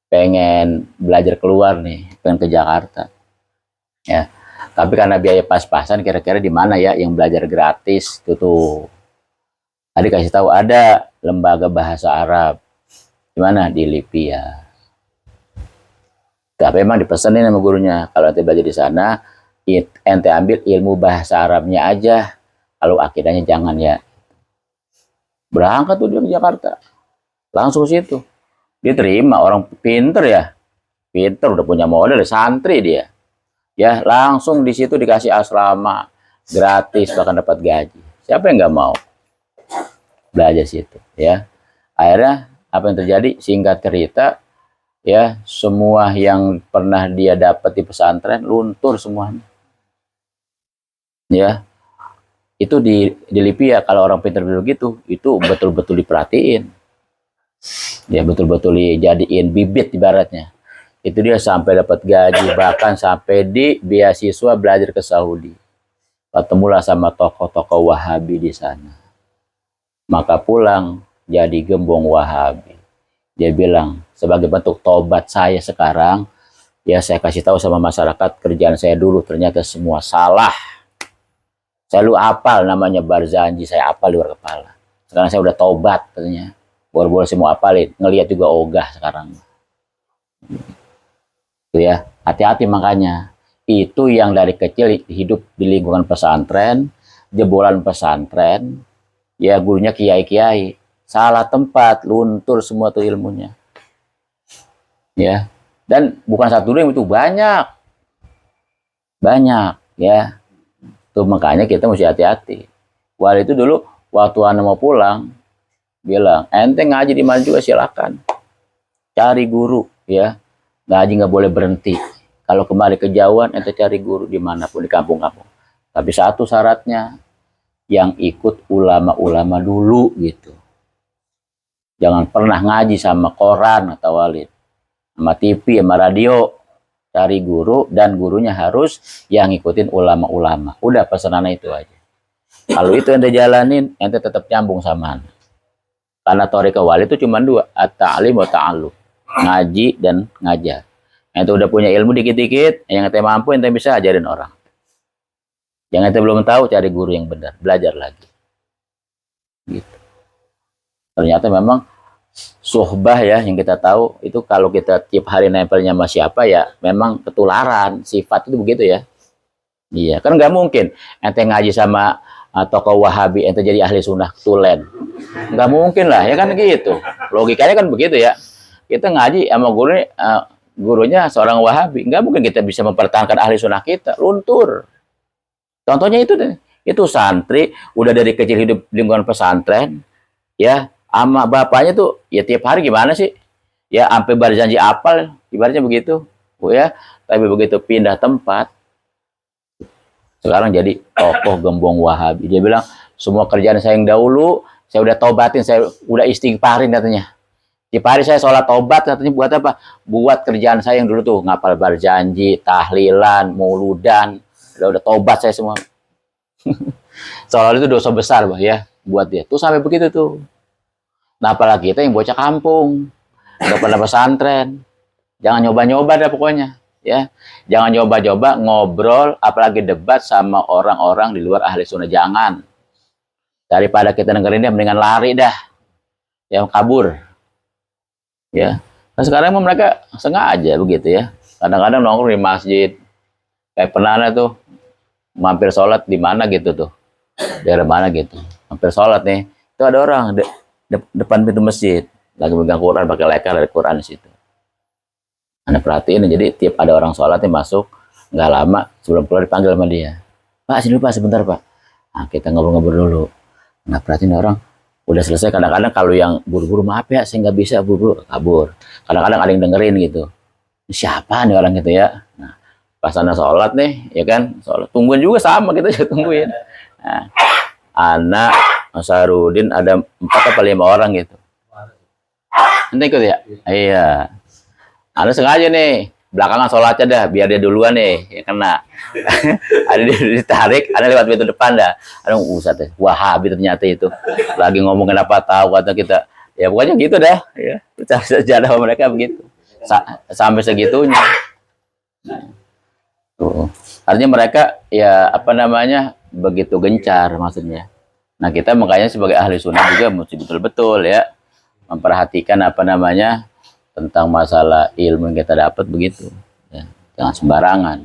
pengen belajar keluar nih, pengen ke Jakarta. Ya, tapi karena biaya pas-pasan, kira-kira di mana ya yang belajar gratis tuh. Tadi kasih tahu ada lembaga bahasa Arab. Di mana? Di LIPIA. Tapi memang dipesenin sama gurunya, kalau nanti belajar di sana, ente ambil ilmu bahasa Arabnya aja, kalau akidahnya jangan ya. Berangkat tuh dia ke Jakarta, langsung ke situ. Dia terima, orang pinter ya, pinter, udah punya modal, santri dia. Ya langsung di situ dikasih asrama gratis, bahkan dapat gaji. Siapa yang nggak mau belajar situ ya? Akhirnya apa yang terjadi? Singkat cerita ya, semua yang pernah dia dapat di pesantren luntur semuanya. ya. Itu di Libya kalau orang pintar begitu, itu betul-betul diperhatiin. Ya betul-betul dijadiin bibit ibaratnya. Itu dia sampai dapat gaji, bahkan sampai di beasiswa belajar ke Saudi. Ketemulah sama tokoh-tokoh Wahabi di sana. Maka pulang jadi gembong Wahabi. Dia bilang, sebagai bentuk tobat saya sekarang, ya saya kasih tahu sama masyarakat kerjaan saya dulu ternyata semua salah. Saya lu apal namanya Barzanji, saya apal di luar kepala. Sekarang saya udah tobat katanya. Boleh-boleh semua apalin, ngelihat juga ogah sekarang. Itu ya, hati-hati makanya. Itu yang dari kecil hidup di lingkungan pesantren, jebolan pesantren, ya gurunya kiai-kiai. Salah tempat, luntur semua tuh ilmunya. Ya. Dan bukan satu dua itu banyak. Banyak, ya. Tuh makanya kita mesti hati-hati. Wali itu dulu waktu anak mau pulang bilang, ente ngaji di mana juga silakan. Cari guru, ya. Ngaji nggak boleh berhenti. Kalau kembali kejauhan, ente cari guru dimanapun di kampung-kampung. Tapi satu syaratnya, yang ikut ulama-ulama dulu gitu. Jangan pernah ngaji sama koran atau walid, sama TV, sama radio. Cari guru dan gurunya harus yang ngikutin ulama-ulama. Udah pesanannya itu aja. Kalau itu ente jalanin, ente tetap nyambung sama anda. Karena thariqah wali itu cuma dua, at-ta'lim wa ta'allum. Ngaji dan ngajar. Ente udah punya ilmu dikit-dikit, yang ente mampu ente bisa ajarin orang. Yang ente belum tahu cari guru yang benar, belajar lagi. Gitu. Ternyata memang suhbah ya yang kita tahu itu kalau kita tiap hari nempelnya sama siapa ya memang ketularan, sifat itu begitu ya. Iya, kan nggak mungkin ente ngaji sama tokoh Wahabi ente jadi ahli sunnah tulen. Nggak mungkin lah, ya kan gitu. Logikanya kan begitu ya. Kita ngaji sama gurunya seorang Wahabi, nggak mungkin kita bisa mempertahankan ahli sunnah kita, luntur. Contohnya itu deh, itu santri udah dari kecil hidup di lingkungan pesantren, ya, sama bapaknya tuh, ya tiap hari gimana sih, ya sampai berjanji apal, ibaratnya begitu, ya. Tapi begitu pindah tempat, sekarang jadi tokoh gembong Wahabi. Dia bilang semua kerjaan saya yang dahulu, saya udah tobatin, saya udah istighfarin katanya. Tiap hari saya sholat tobat katanya buat apa? Buat kerjaan saya yang dulu tuh ngapal berjanji, tahlilan, mauludan. Udah tobat saya semua. Soal itu dosa besar bah ya buat dia. Tuh sampai begitu tuh. Nah apalagi kita yang bocah kampung, nggak pernah pesantren. Jangan nyoba-nyoba dah pokoknya. Ya, jangan nyoba-nyoba ngobrol, apalagi debat sama orang-orang di luar ahli sunnah. Jangan. Daripada kita dengerin dia, mendingan lari dah. Yang kabur. Ya, nah sekarang mereka sengaja begitu ya. Kadang-kadang nongkrong di masjid. Kayak pernah tuh mampir sholat di mana gitu tuh, daerah mana gitu. Mampir sholat nih, itu ada orang depan pintu masjid lagi megang Quran, pakai lekar dari Quran di situ. Anda perhatiin, jadi tiap ada orang sholat yang masuk, nggak lama sebelum keluar dipanggil sama dia. Pak, sini Pak, sebentar Pak. Nah, kita ngobrol-ngobrol dulu. Nah, perhatiin orang. Udah selesai, kadang-kadang kalau yang buru-buru, maaf ya saya nggak bisa, buru-buru kabur. Kadang-kadang ada yang dengerin gitu, siapa nih orang gitu ya. Nah pas anda sholat nih ya kan, sholat tungguin juga sama, kita juga tungguin. Nah, anak Sarudin ada 4 atau 5 orang gitu, nanti ikut ya. Iya, anda sengaja nih belakangan sholatnya dah biar dia duluan nih ya kena. Ada ditarik, ada lewat pintu depan dah. Ada Ustaz Wahabi ternyata itu lagi ngomongin apa tahu kata kita. Ya pokoknya gitu dah ya. Sejarah mereka begitu. Sampai segitunya. Tuh. Artinya mereka ya apa namanya begitu gencar maksudnya. Nah, kita makanya sebagai ahli sunnah juga mesti betul-betul ya memperhatikan apa namanya tentang masalah ilmu yang kita dapat begitu. Ya, jangan sembarangan.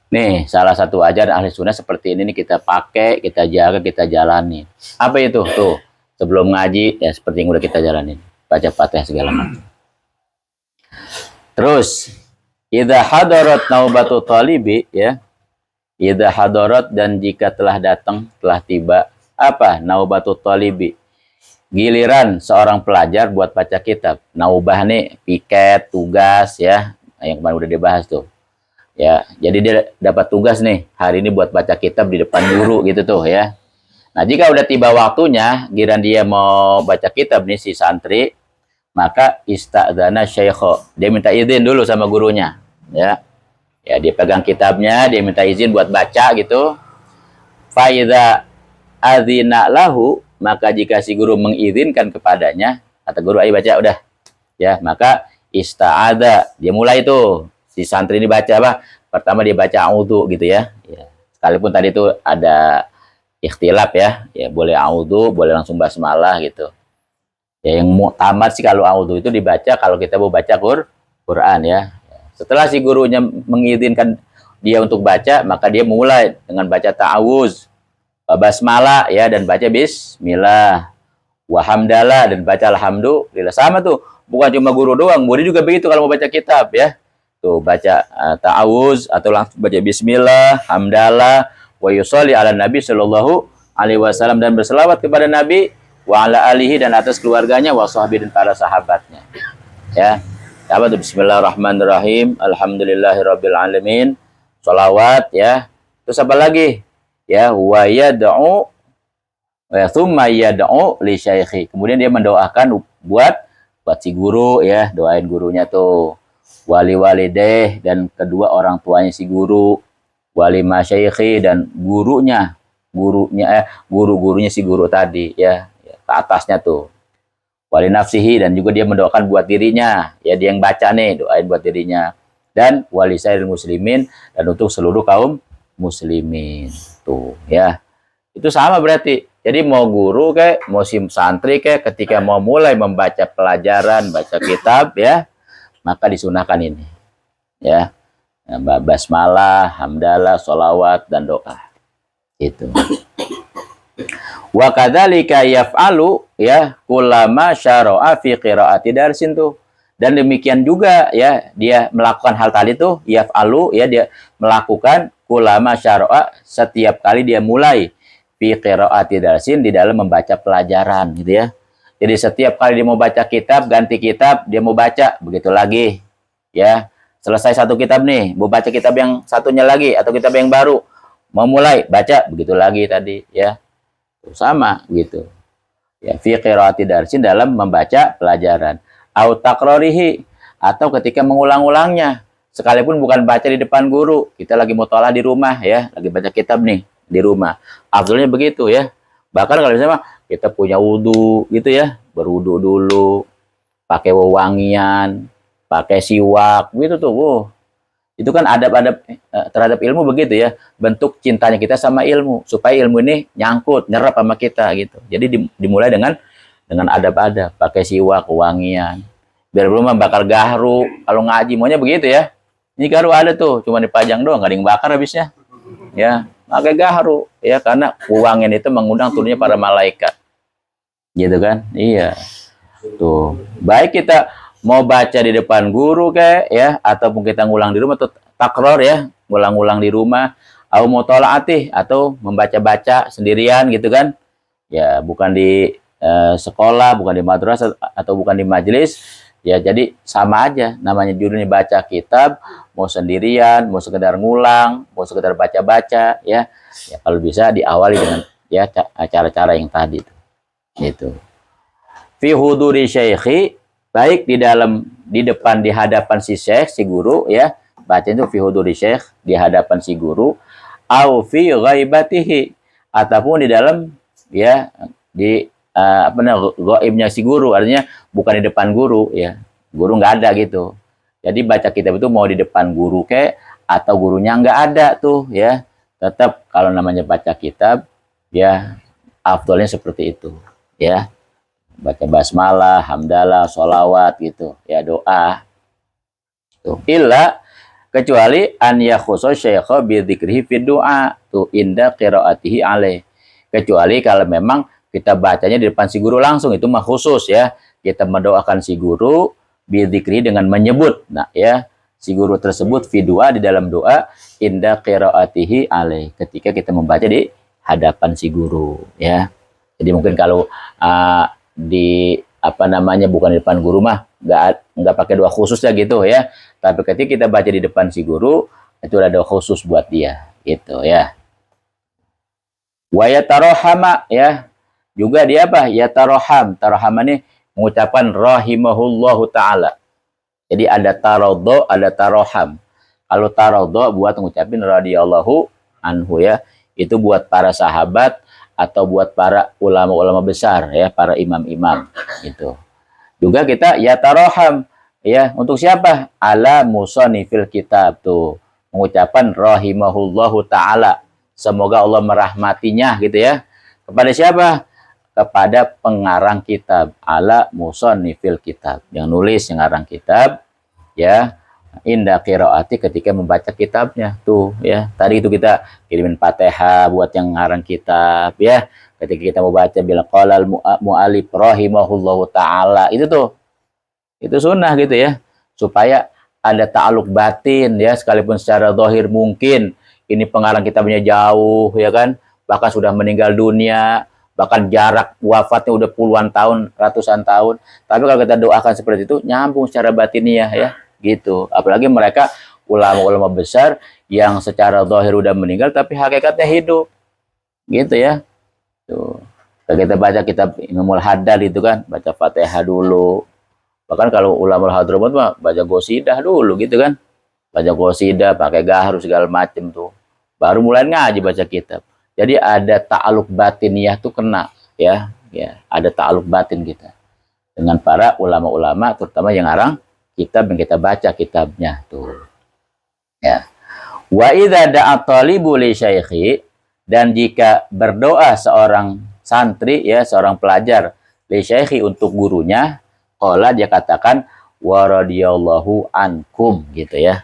Nih, salah satu ajaran ahli sunnah seperti ini nih kita pakai, kita jaga, kita jalani. Apa itu? Tuh, sebelum ngaji, ya seperti yang udah kita jalanin. Baca Fatihah segala macam. Terus, idza hadarat naubatu talibi, ya. Idza hadarat dan jika telah datang, telah tiba, apa? Naubatu talibi. Giliran seorang pelajar buat baca kitab. Naubah nih, piket, tugas, ya. Yang kemarin udah dibahas tuh. Ya, jadi dia dapat tugas nih hari ini buat baca kitab di depan guru gitu tuh ya. Nah, jika udah tiba waktunya, giran dia mau baca kitab nih si santri, maka istadzana syaikho. Dia minta izin dulu sama gurunya, ya. Ya, dia pegang kitabnya, dia minta izin buat baca gitu. Fa idza adzina lahu, maka jika si guru mengizinkan kepadanya, kata guru ayo baca udah. Ya, maka ista'adha, dia mulai tuh si santri ini baca apa? Pertama dia baca a'udzu gitu ya. Ya. Sekalipun tadi itu ada ikhtilaf ya, ya boleh a'udzu, boleh langsung basmalah gitu. Ya yang tamat sih kalau a'udzu itu dibaca kalau kita mau baca Quran ya. Setelah si gurunya mengizinkan dia untuk baca, maka dia mulai dengan baca ta'awuz, basmalah ya dan baca bismillah, wahamdalah dan baca alhamdulillah. Sama tuh, bukan cuma guru doang, murid juga begitu kalau mau baca kitab ya. Tuh baca ta'awuz atau langsung baca bismillah, hamdalah, wa yusolli ala nabi sallallahu alaihi wasallam dan berselawat kepada nabi wa ala alihi dan atas keluarganya wa sahbihi dan para sahabatnya. Ya. Apa tuh bismillahirrahmanirrahim, alhamdulillahirabbil alamin, sholawat ya. Terus apa lagi? Ya, wa yad'u wa thumma yad'u li syaikhi. Kemudian dia mendoakan buat si guru ya, doain gurunya tuh. Wali walideh dan kedua orang tuanya si guru, wali masyaikhi dan guru-gurunya si guru tadi ya, ke atasnya tuh. Wali nafsihi dan juga dia mendoakan buat dirinya, ya dia yang baca nih, doain buat dirinya. Dan wali sairil muslimin dan untuk seluruh kaum muslimin. Tuh ya. Itu sama berarti. Jadi mau guru kayak, mau santri kayak ketika mau mulai membaca pelajaran, baca kitab ya, maka disunahkan ini. Ya. Basmalah, hamdalah, sholawat dan doa. Itu. Wa kadzalika yaf'alu ya kullama syara'a fi qiraati darsin tuh. Dan demikian juga ya dia melakukan hal tadi tuh yaf'alu ya dia melakukan kullama syara'a setiap kali dia mulai fi qiraati darsin di dalam membaca pelajaran gitu ya. Jadi setiap kali dia mau baca kitab, ganti kitab, dia mau baca begitu lagi. Ya. Selesai satu kitab nih, mau baca kitab yang satunya lagi atau kitab yang baru, mau mulai baca begitu lagi tadi ya. Sama gitu. Ya, fi qiraati darsin dalam membaca pelajaran. Au takrorihi atau ketika mengulang-ulangnya. Sekalipun bukan baca di depan guru, kita lagi muthalah di rumah ya, lagi baca kitab nih di rumah. Afdalnya begitu ya. Bahkan kalau misalnya kita punya wudu gitu ya, berwudu dulu, pakai wewangian, pakai siwak gitu tuh. Itu kan adab-adab terhadap ilmu begitu ya, bentuk cintanya kita sama ilmu supaya ilmu ini nyangkut, nyerap sama kita gitu. Jadi dimulai dengan adab-adab, pakai siwak, wewangian. Biar belum bakar gaharu, kalau ngaji maunya begitu ya. Ini gaharu ada tuh, cuma dipajang doang, nggak ada yang bakar habisnya. Ya, pakai gaharu ya karena wewangian itu mengundang turunnya para malaikat. Gitu kan? Iya. Tuh. Baik kita mau baca di depan guru kayak ya ataupun kita ngulang di rumah atau takror ya, ngulang-ngulang di rumah, au mutolaatih atau membaca-baca sendirian gitu kan. Ya, bukan di sekolah, bukan di madrasah atau bukan di majelis. Ya, jadi sama aja namanya judulnya baca kitab, mau sendirian, mau sekedar ngulang, mau sekedar baca-baca ya. Ya kalau bisa diawali dengan ya cara-cara yang tadi itu. Gitu. Fi huduri syaikhi, baik di depan di hadapan si syekh, si guru ya. Baca itu fi huduri syekh, di hadapan si guru, au fi ghaibatihi ataupun di dalam ya di ghaibnya si guru, artinya bukan di depan guru ya. Guru nggak ada gitu. Jadi baca kitab itu mau di depan guru kayak atau gurunya nggak ada tuh ya. Tetap kalau namanya baca kitab ya afdolnya seperti itu ya. Baca basmalah, hamdalah, sholawat gitu ya, doa tuh. Illa kecuali an yakhusu syaikha bi dzikrihi fi du'a tuh inda qiraatihi alaih. Kecuali kalau memang kita bacanya di depan si guru langsung, itu mah khusus ya. Kita mendoakan si guru bi dzikrihi dengan menyebut nah ya si guru tersebut fi du'a di dalam doa inda qiraatihi alaih, ketika kita membaca di hadapan si guru ya. Jadi mungkin kalau di bukan di depan guru mah nggak pakai doa khusus ya gitu ya. Tapi ketika kita baca di depan si guru itu ada doa khusus buat dia, gitu ya. Wa yatarohama, ya, juga dia apa? Yataroham. Taroham ini mengucapkan rahimahullahu ta'ala. Jadi ada tarodho, ada taroham. Kalau tarodho buat mengucapin radhiyallahu anhu, ya, itu buat para sahabat atau buat para ulama-ulama besar, ya, para imam-imam gitu. Juga kita yataroham, ya, untuk siapa? Ala musannifil kitab, tuh mengucapkan rahimahullahu ta'ala, semoga Allah merahmatinya, gitu ya. Kepada siapa? Kepada pengarang kitab, ala musannifil kitab, yang nulis, yang ngarang kitab, ya, inda qiraati, ketika membaca kitabnya, tuh ya. Tadi itu kita kirimin Fatihah buat yang ngarang kitab, ya. Ketika kita mau baca bilang qalal mu'alif rahimahullahu ta'ala, itu tuh, itu sunnah gitu ya, supaya ada ta'aluk batin, ya, sekalipun secara zahir mungkin ini pengarang kitabnya jauh, ya kan, bahkan sudah meninggal dunia, bahkan jarak wafatnya udah puluhan tahun, ratusan tahun, tapi kalau kita doakan seperti itu nyambung secara batiniah, ya, gitu. Apalagi mereka ulama-ulama besar yang secara zahir udah meninggal tapi hakikatnya hidup, gitu ya. Tuh, kalau kita baca kitab Imamul Haddad itu kan, baca Fatihah dulu. Bahkan kalau ulama Hadramaut mah baca qosidah dulu, gitu kan, baca qosidah pakai gaharu segala macem tuh, baru mulai ngaji baca kitab. Jadi ada ta'aluk batiniyah tuh kena, ya, ya, ada ta'aluk batin kita dengan para ulama-ulama, terutama yang ngarang kitab yang kita baca kitabnya tuh, ya. Wa idza da'a talibu li syaikhi, dan jika berdoa seorang santri, ya, seorang pelajar, li syaikhi, untuk gurunya, qala, dia katakan wa radhiyallahu ankum, gitu ya.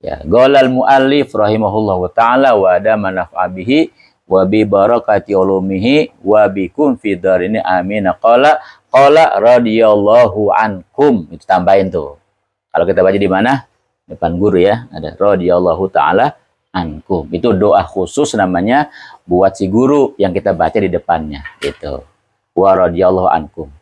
Ya, golal muallif rahimahullahu ta'ala wa adama naf'abihi wa bi barakati ulumihi wa bikum fi darini amin. Qala radhiyallahu ankum, itu tambahin tuh. Kalau kita baca di mana? Depan guru, ya, ada radhiyallahu ta'ala ankum. Itu doa khusus namanya buat si guru yang kita baca di depannya, gitu. Wa radhiyallahu ankum.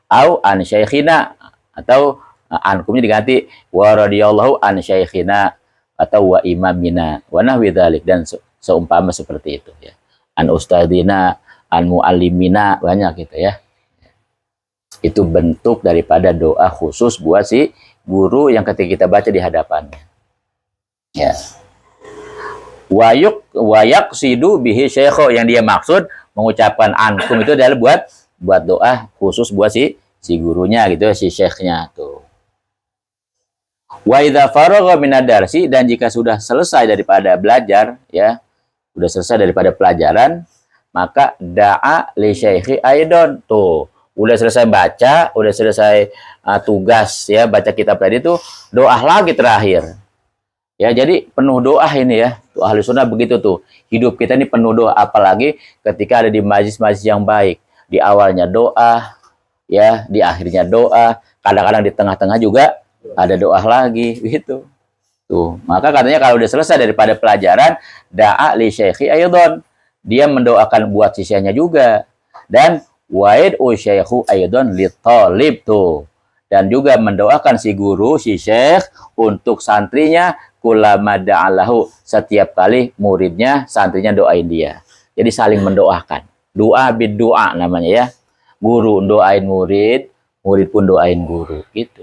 Au an syaikhina, atau ankumnya diganti wa radhiyallahu an syaikhina atau wa imamina wa nahwi dzalik, dan seumpama seperti itu, ya. An ustadzina, an muallimina, banyak gitu, ya. Itu bentuk daripada doa khusus buat si guru yang ketika kita baca di hadapannya, ya. Wayak sidu bihi syekho, yang dia maksud mengucapkan ankum itu adalah buat doa khusus buat si gurunya, gitu, si syekhnya tuh. Wa idza faragha minadarsi, dan jika sudah selesai daripada belajar, ya, sudah selesai daripada pelajaran, maka da'a li syaikhi aidon, tuh, udah selesai baca, udah selesai tugas, ya, baca kitab tadi tuh, doa lagi terakhir. Ya, jadi penuh doa ini, ya. Tuh, ahli sunnah begitu tuh. Hidup kita ini penuh doa, apalagi ketika ada di majlis-majlis yang baik. Di awalnya doa, ya, di akhirnya doa, kadang-kadang di tengah-tengah juga ada doa lagi, gitu. Tuh, maka katanya kalau udah selesai daripada pelajaran, da'a li syaikhi aidon, dia mendoakan buat sisanya juga. Dan wa'id syaikhu aidon li talib, tuh. Dan juga mendoakan si guru, si syekh, untuk santrinya, kulama da'alahu, setiap kali muridnya, santrinya doain dia. Jadi saling mendoakan. Doa bid doa namanya, ya. Guru doain murid, murid pun doain guru, gitu.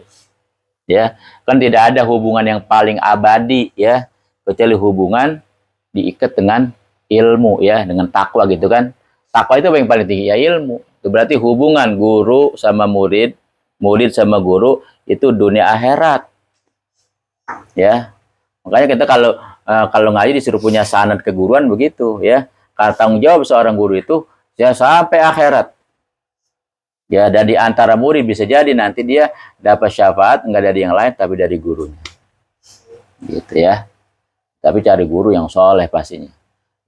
Ya, kan tidak ada hubungan yang paling abadi, ya, kecuali hubungan diikat dengan ilmu, ya, dengan takwa, gitu kan. Takwa itu yang paling tinggi, ya, ilmu. Itu berarti hubungan guru sama murid, murid sama guru itu dunia akhirat, ya. Makanya kita kalau ngaji disuruh punya sanad keguruan begitu, ya. Karena tanggung jawab seorang guru itu, ya, sampai akhirat. Ya, dan di antara murid bisa jadi nanti dia dapat syafaat enggak dari yang lain tapi dari gurunya, gitu, ya. Tapi cari guru yang soleh pastinya,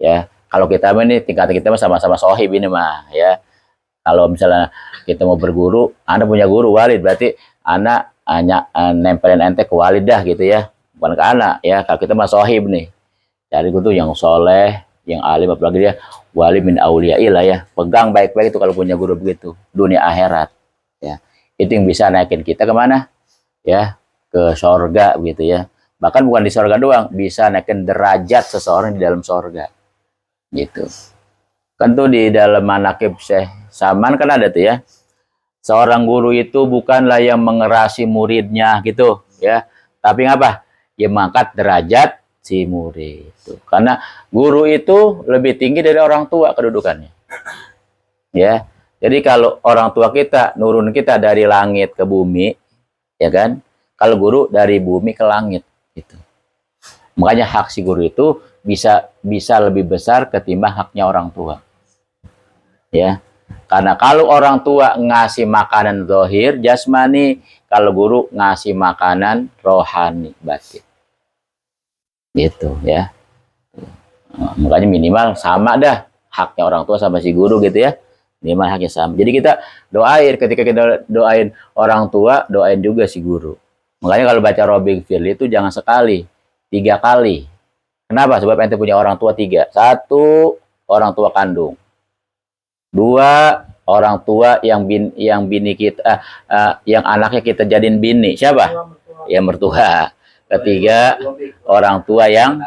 ya. Kalau kita ini tingkat kita sama-sama sohib ini mah, ya. Kalau misalnya kita mau berguru, Anda punya guru walid, berarti anak hanya nempelin ente ke walid dah, gitu, ya, bukan ke anak, ya. Kalau kita mah sohib nih, cari guru yang soleh, yang alim, apalagi dia wali min auliyaillah, ya. Pegang baik-baik itu kalau punya guru begitu, dunia akhirat, ya. Itu yang bisa naikin kita kemana, ya, ke sorga, gitu, ya. Bahkan bukan di sorga doang, bisa naikin derajat seseorang di dalam sorga. Gitu. Kan tuh di dalam manaqib Syekh Saman kan ada tuh ya. Seorang guru itu bukanlah yang mengerasi muridnya gitu ya. Tapi ngapa? Ya mengangkat derajat si murid. Tuh. Karena guru itu lebih tinggi dari orang tua kedudukannya. Ya. Jadi kalau orang tua kita nurun kita dari langit ke bumi, ya kan? Kalau guru dari bumi ke langit. Gitu. Makanya hak si guru itu bisa lebih besar ketimbang haknya orang tua. Ya. Karena kalau orang tua ngasih makanan zahir, jasmani, kalau guru ngasih makanan rohani, batin. Gitu ya. Makanya minimal sama dah haknya orang tua sama si guru gitu ya. Minimal haknya sama. Jadi kita doain, ketika kita doain orang tua, doain juga si guru. Makanya kalau baca Robbi Firli itu jangan sekali, 3 kali. Kenapa? Sebab ente punya orang tua 3. 1, orang tua kandung. 2, orang tua yang bini kita, yang anaknya kita jadiin bini. Siapa? Ya mertua. 3, orang tua yang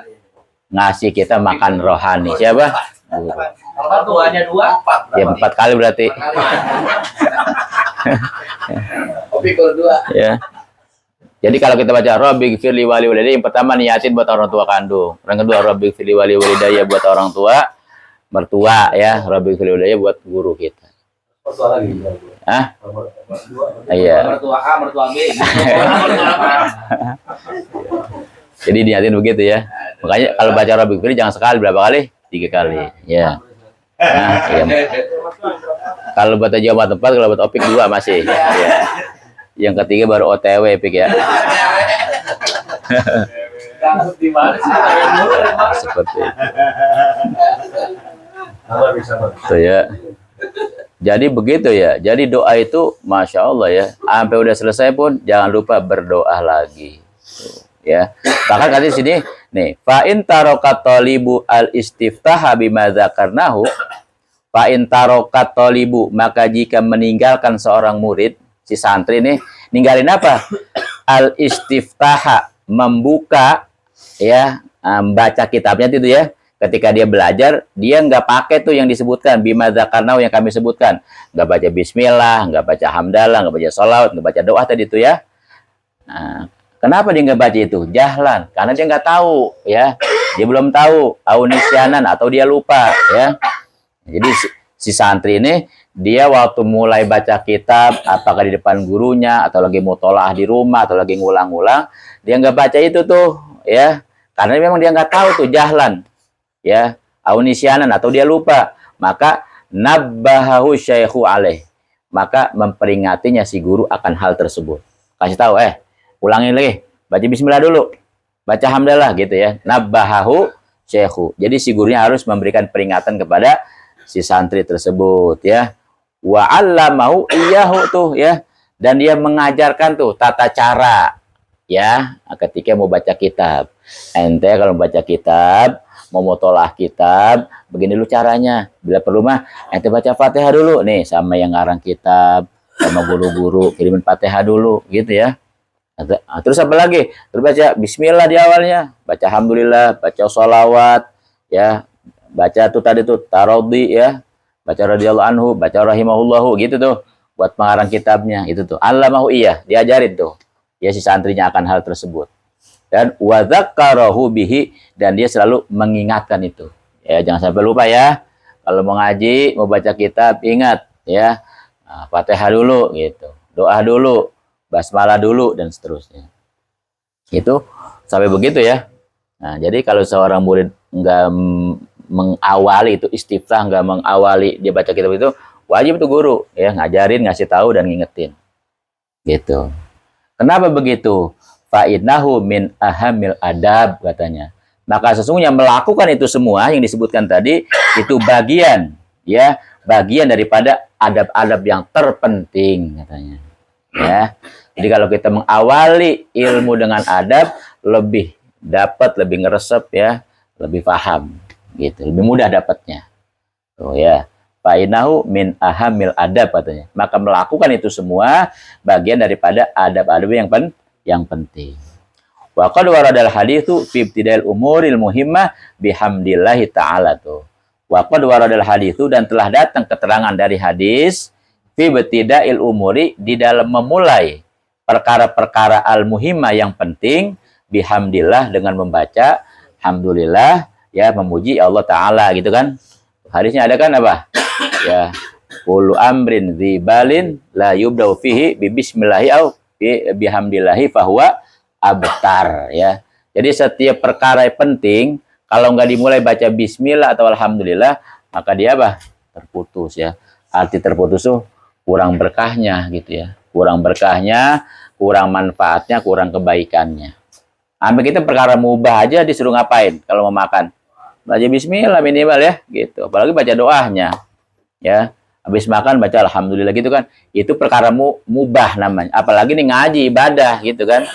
ngasih kita makan rohani. Siapa? Orang tuanya 2, ya 4 kali berarti. Opi kalau 2. Ya. Jadi kalau kita baca Robbi Firli wali walidayya, yang pertama niatin buat orang tua kandung. Yang kedua Robbi Firli wali walidayya buat orang tua, mertua ya. Robbi Firli walidayya buat guru kita. Mertua lagi. Hah? Iya. Mertua A, mertua B. Jadi niatin begitu ya. Makanya kalau baca Robbi Firli jangan sekali, berapa kali? 3 kali. Ya. Nah, iya. Kalau baca Jawa tempat, kalau buat opik 2 masih. Ya. Yang ketiga baru OTW pik ya. Seperti itu ya. Jadi begitu ya. Jadi doa itu Masya Allah ya. Sampai udah selesai pun jangan lupa berdoa lagi. Tuh, ya. Bahkan kata di sini nih, fa in tarokat talibu al istiftaha bima dzakarnahu, fa in tarokat talibu, maka jika meninggalkan seorang murid, si santri nih ninggalin apa? Al istiftaha, membuka ya, baca kitabnya itu ya. Ketika dia belajar, dia nggak pakai tuh yang disebutkan bima dzakarnahu yang kami sebutkan. Nggak baca bismillah, nggak baca hamdalah, nggak baca sholawat, nggak baca doa tadi itu ya. Nah, kenapa dia nggak baca itu? Jahlan, karena dia nggak tahu ya. Dia belum tahu, aunisyanan atau dia lupa ya. Jadi si santri ini dia waktu mulai baca kitab, apakah di depan gurunya atau lagi mutolaah di rumah atau lagi ngulang-ngulang, dia nggak baca itu tuh ya, karena memang dia nggak tahu tuh, jahlan ya, aunisyanan atau dia lupa. Maka nabbahahu syaikhu alaih, maka memperingatinya si guru akan hal tersebut. Kasih tahu, ulangin lagi, baca bismillah dulu, baca hamdalah gitu ya. Nabbahahu syaikhu, jadi si gurunya harus memberikan peringatan kepada si santri tersebut ya. Wa 'allamahu iyyahu tuh ya, dan dia mengajarkan tuh tata cara ya ketika mau baca kitab. Ente kalau baca kitab, mau mutolaah kitab, begini dulu caranya. Bila perlu mah ente baca Fatihah dulu nih sama yang ngarang kitab, sama guru-guru kirimin Fatihah dulu gitu ya. Terus apa lagi? Terus baca bismillah di awalnya, baca alhamdulillah, baca sholawat ya, baca tuh tadi tuh tarodhi ya, baca radhiyallahu anhu, baca rahimahullahu gitu tuh buat pengarang kitabnya itu tuh. Allamahu iya, diajarin tuh ya si santrinya akan hal tersebut. Dan wa dzakkarahu bihi, dan dia selalu mengingatkan itu. Ya jangan sampai lupa ya. Kalau mau ngaji, mau baca kitab, ingat ya. Nah, Fatihah dulu gitu. Doa dulu, basmalah dulu dan seterusnya. Itu sampai begitu ya. Nah, jadi kalau seorang murid enggak mengawali itu istiftah, nggak mengawali dia baca kitab itu, wajib itu guru ya ngajarin, ngasih tahu dan ngingetin gitu. Kenapa begitu? Fa'innahu min ahamil adab, katanya. Maka sesungguhnya melakukan itu semua yang disebutkan tadi itu bagian ya, bagian daripada adab-adab yang terpenting, katanya ya. Jadi kalau kita mengawali ilmu dengan adab, lebih dapat, lebih ngeresep ya, lebih paham gitu, lebih mudah dapatnya. Tuh ya. Fa'inahu min ahamil adab, katanya. Maka melakukan itu semua bagian daripada adab-adab yang penting. Wa qad waradal haditsu fi ibtidail umuril muhimmah bihamdillahi ta'ala tuh. Wa qad waradal haditsu dan telah datang keterangan dari hadis fi ibtidail umuri di dalam memulai perkara-perkara al-muhimmah yang penting bihamdillah dengan membaca alhamdulillah ya memuji Allah Ta'ala gitu kan. Hadisnya ada kan apa? Ya, kullu amrin dzibalin la yubda'u fihi bi bismillahi au bihamdillahi fahuwa abtar ya. Jadi setiap perkara yang penting kalau nggak dimulai baca bismillah atau alhamdulillah maka dia apa? Terputus ya. Arti terputus tuh kurang berkahnya gitu ya. Kurang berkahnya, kurang manfaatnya, kurang kebaikannya. Sampai kita perkara mubah aja disuruh ngapain kalau mau makan? Baca bismillah minimal ya gitu. Apalagi baca doanya. Ya, habis makan baca alhamdulillah gitu kan. Itu perkara mubah namanya. Apalagi nih ngaji ibadah gitu kan.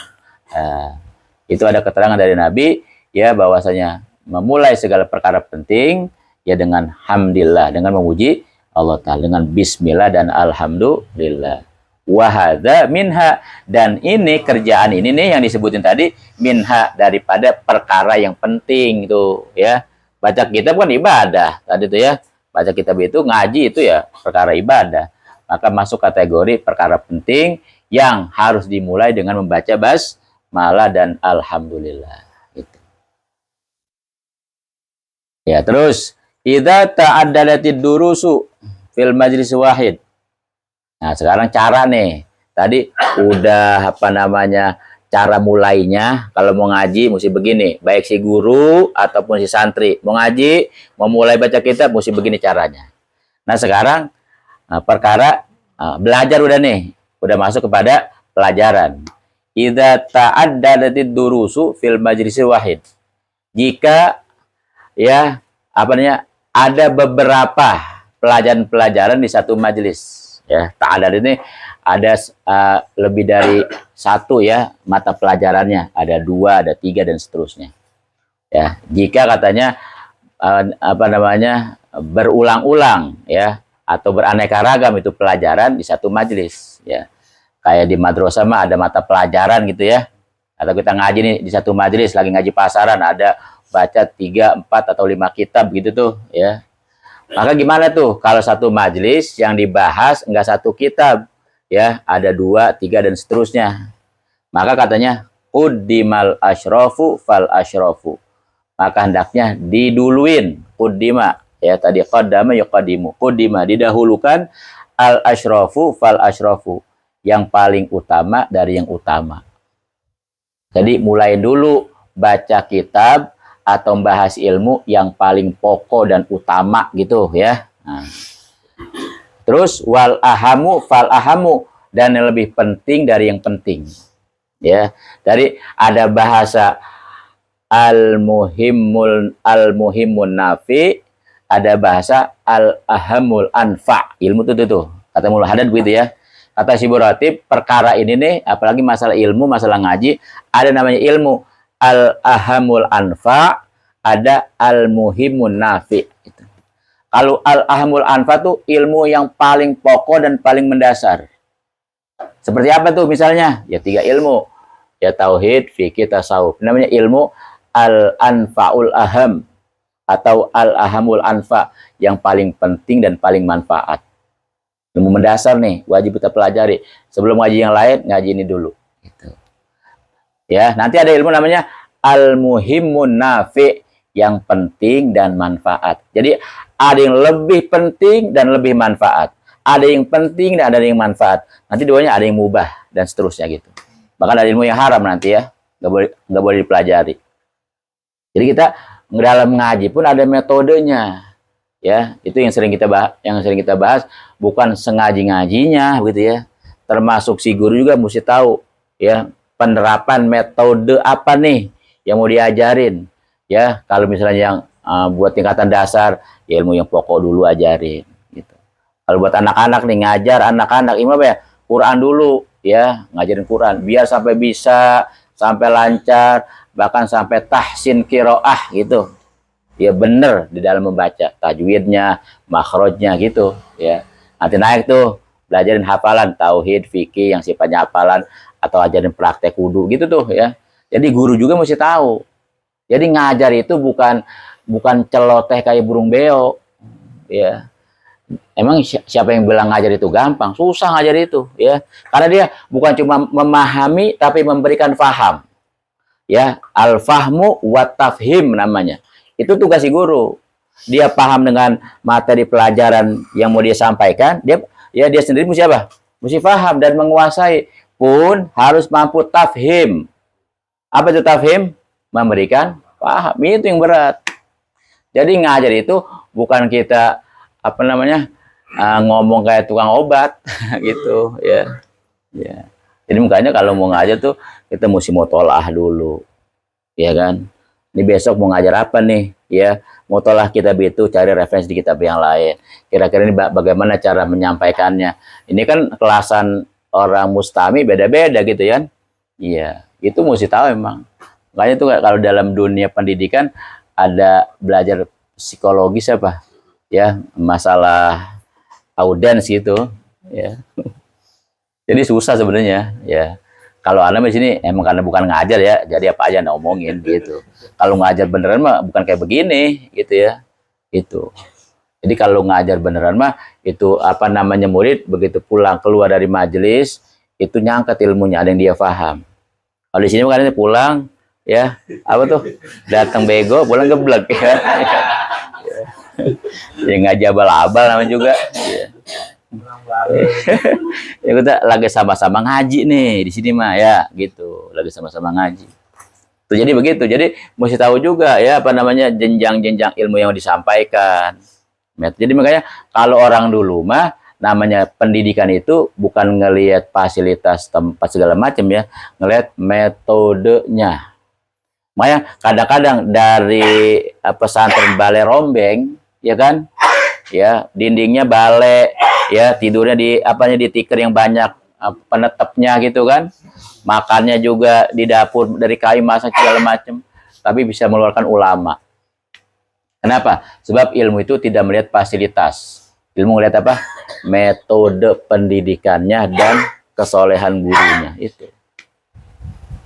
Itu ada keterangan dari Nabi ya bahwasanya memulai segala perkara penting ya dengan hamdillah, dengan memuji Allah Ta'ala, dengan bismillah dan alhamdulillah. Wahada minha, dan ini kerjaan ini nih yang disebutin tadi minha, daripada perkara yang penting itu ya. Baca kitab kan ibadah tadi itu ya. Baca kitab itu ngaji itu ya perkara ibadah. Maka masuk kategori perkara penting yang harus dimulai dengan membaca basmalah dan alhamdulillah gitu. Ya, terus idza ta'addadatid durusu fil majlis wahid. Nah, sekarang cara nih. Tadi udah apa namanya? Cara mulainya kalau mau ngaji mesti begini, baik si guru ataupun si santri. Mau ngaji, mau mulai baca kitab mesti begini caranya. Nah, sekarang perkara belajar udah nih, udah masuk kepada pelajaran. Idza ta'addadatid durusu fil majlis wahid. Jika ya apa namanya? Ada beberapa pelajaran-pelajaran di satu majelis. Ya, ta'addad ini ada lebih dari satu ya mata pelajarannya, ada 2, ada 3 dan seterusnya. Ya, jika katanya apa namanya berulang-ulang ya atau beraneka ragam itu pelajaran di satu majelis ya. Kayak di madrasah mah ada mata pelajaran gitu ya. Atau kita ngaji nih di satu majelis lagi ngaji pasaran ada baca 3, 4 atau 5 kitab gitu tuh ya. Maka gimana tuh kalau satu majelis yang dibahas enggak satu kitab ya, ada 2, 3 dan seterusnya. Maka katanya quddimal asyrafu fal asyrafu. Maka hendaknya diduluin quddima ya, tadi qaddama yuqaddimu. Quddima didahulukan al asyrafu fal asyrafu, yang paling utama dari yang utama. Jadi mulai dulu baca kitab atau membahas ilmu yang paling pokok dan utama gitu ya. Nah. Terus wal ahamu fal ahamu, dan yang lebih penting dari yang penting. Ya. Dari ada bahasa al muhimun nafi, ada bahasa al ahamul anfa. Ilmu itu tuh. Kata Mullah Haddad begitu ya. Kata Syibur Ratib, perkara ini nih apalagi masalah ilmu, masalah ngaji, ada namanya ilmu al-ahamul anfa, ada al-muhimun nafi. Kalau al-ahamul anfa tuh ilmu yang paling pokok dan paling mendasar. Seperti apa tuh misalnya? Ya 3 ilmu. Ya tauhid, fikih, tasawuf. Namanya ilmu al-anfaul aham atau al-ahamul anfa, yang paling penting dan paling manfaat. Ilmu mendasar nih, wajib kita pelajari. Sebelum ngaji yang lain, ngaji ini dulu. Gitu. Ya, nanti ada ilmu namanya al-muhimun nafi, yang penting dan manfaat. Jadi ada yang lebih penting dan lebih manfaat. Ada yang penting dan ada yang manfaat. Nanti duanya ada yang mubah dan seterusnya gitu. Bahkan ada ilmu yang haram nanti ya, nggak boleh dipelajari. Jadi kita dalam ngaji pun ada metodenya. Ya, itu yang sering kita bahas, bukan sengaji-ngajinya begitu ya. Termasuk si guru juga mesti tahu ya penerapan metode apa nih yang mau diajarin. Ya, kalau misalnya yang buat tingkatan dasar, ya ilmu yang pokok dulu ajarin gitu. Kalau buat anak-anak nih, ngajar anak-anak ilmu apa ya? Quran dulu ya, ngajarin Quran biar sampai bisa, sampai lancar, bahkan sampai tahsin qiraah gitu. Ya bener di dalam membaca, tajwidnya, makhrajnya gitu ya. Nanti naik tuh belajarin hafalan tauhid, fikih yang sifatnya hafalan, atau ajarin praktek wudu gitu tuh ya. Jadi guru juga mesti tahu. Jadi ngajar itu bukan celoteh kayak burung beo, ya. Emang siapa yang bilang ngajar itu gampang? Susah ngajar itu, ya. Karena dia bukan cuma memahami tapi memberikan faham. Ya, al-fahmu wa tafhim namanya. Itu tugas si guru. Dia paham dengan materi pelajaran yang mau dia sampaikan, dia sendiri mesti apa? Mesti paham dan menguasai, pun harus mampu tafhim. Apa itu tafhim? Memberikan paham. Itu yang berat. Jadi ngajar itu bukan kita ngomong kayak tukang obat gitu, ya. Ya. Jadi makanya kalau mau ngajar tuh kita mesti mutolaah dulu, ya kan? Ini besok mau ngajar apa nih, ya? Mutolaah kitab itu, cari referensi di kitab yang lain. Kira-kira ini bagaimana cara menyampaikannya? Ini kan kelasan orang mustami beda-beda gitu kan? Iya, itu mesti tahu emang. Makanya tuh kalau dalam dunia pendidikan ada belajar psikologis apa? Ya, masalah audiens gitu, ya. Jadi susah sebenarnya, ya. Kalau anak di sini emang karena bukan ngajar ya, jadi apa aja ngomongin gitu. Kalau ngajar beneran mah bukan kayak begini, gitu ya. Itu. Jadi kalau ngajar beneran mah itu murid begitu pulang keluar dari majelis itu nyangkat ilmunya, ada yang dia paham. Kalau di sini makanya pulang, ya datang bego, pulang geblek ya. Ya ngaji abal-abal namanya juga. Ya. Ya kita lagi sama-sama ngaji nih di sini mah ya gitu, lagi sama-sama ngaji. Tuh, jadi begitu. Jadi mesti tahu juga ya jenjang-jenjang ilmu yang disampaikan. Jadi makanya kalau orang dulu mah namanya pendidikan itu bukan ngelihat fasilitas tempat segala macam ya, ngelihat metodenya. Makanya kadang-kadang dari pesantren Balai Rombeng, ya kan? Ya, dindingnya balai, ya tidurnya di tikar yang banyak penetapnya gitu kan. Makannya juga di dapur dari kayu masak segala macam, tapi bisa mengeluarkan ulama. Kenapa? Sebab ilmu itu tidak melihat fasilitas. Ilmu melihat apa? Metode pendidikannya dan kesolehan gurunya itu.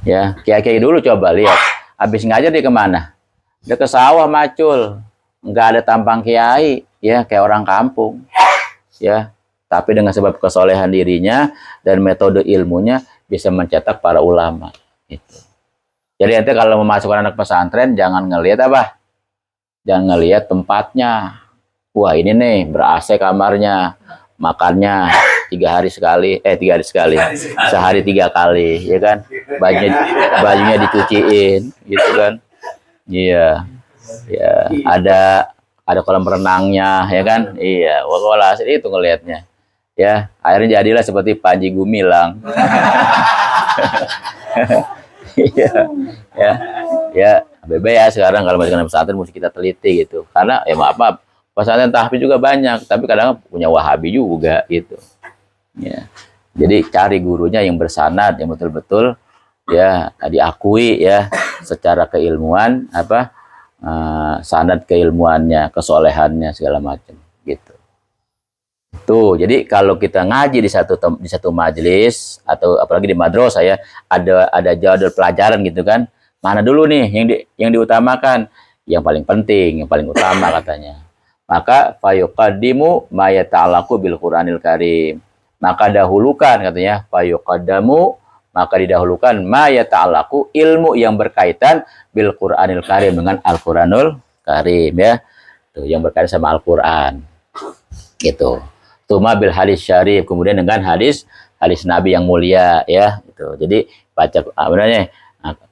Ya, kiai-kiai dulu coba lihat. Habis ngajar dia kemana? Dia ke sawah macul. Nggak ada tampang kiai, ya kayak orang kampung. Ya, tapi dengan sebab kesolehan dirinya dan metode ilmunya bisa mencetak para ulama. Itu. Jadi nanti kalau memasukkan anak pesantren jangan ngelihat apa? Jangan ngelihat tempatnya. Wah ini nih ber-AC kamarnya, makannya 3 hari sekali, sehari 3 kali, ya kan? Bajunya dicuciin, gitu kan? Iya, ya ada kolam renangnya, ya kan? Iya, wala itu ngelihatnya, ya. Akhirnya jadilah seperti Panji Gumilang. ya, bebe ya sekarang kalau masuk ke pesantren mesti kita teliti gitu, karena ya maaf. Pesantren tahfiz juga banyak, tapi kadang punya wahabi juga gitu. Ya. Jadi cari gurunya yang bersanad, yang betul-betul ya diakui ya secara keilmuan sanad keilmuannya, kesolehannya segala macam gitu. Tuh, jadi kalau kita ngaji di satu majelis atau apalagi di madrasah ya, ada jadwal pelajaran gitu kan. Mana dulu nih yang diutamakan? Yang paling penting, yang paling utama katanya. Maka fayuqaddimu ma yata'allaqu bil Qur'anil Karim. Maka dahulukan katanya fayuqaddamu, maka didahulukan ma yata'allaqu, ilmu yang berkaitan bil Qur'anil Karim, dengan Al-Qur'anul Karim ya. Tuh, yang berkaitan sama Al-Qur'an. Gitu. Tuma bil hadis syarif, kemudian dengan hadis Nabi yang mulia ya gitu. Jadi baca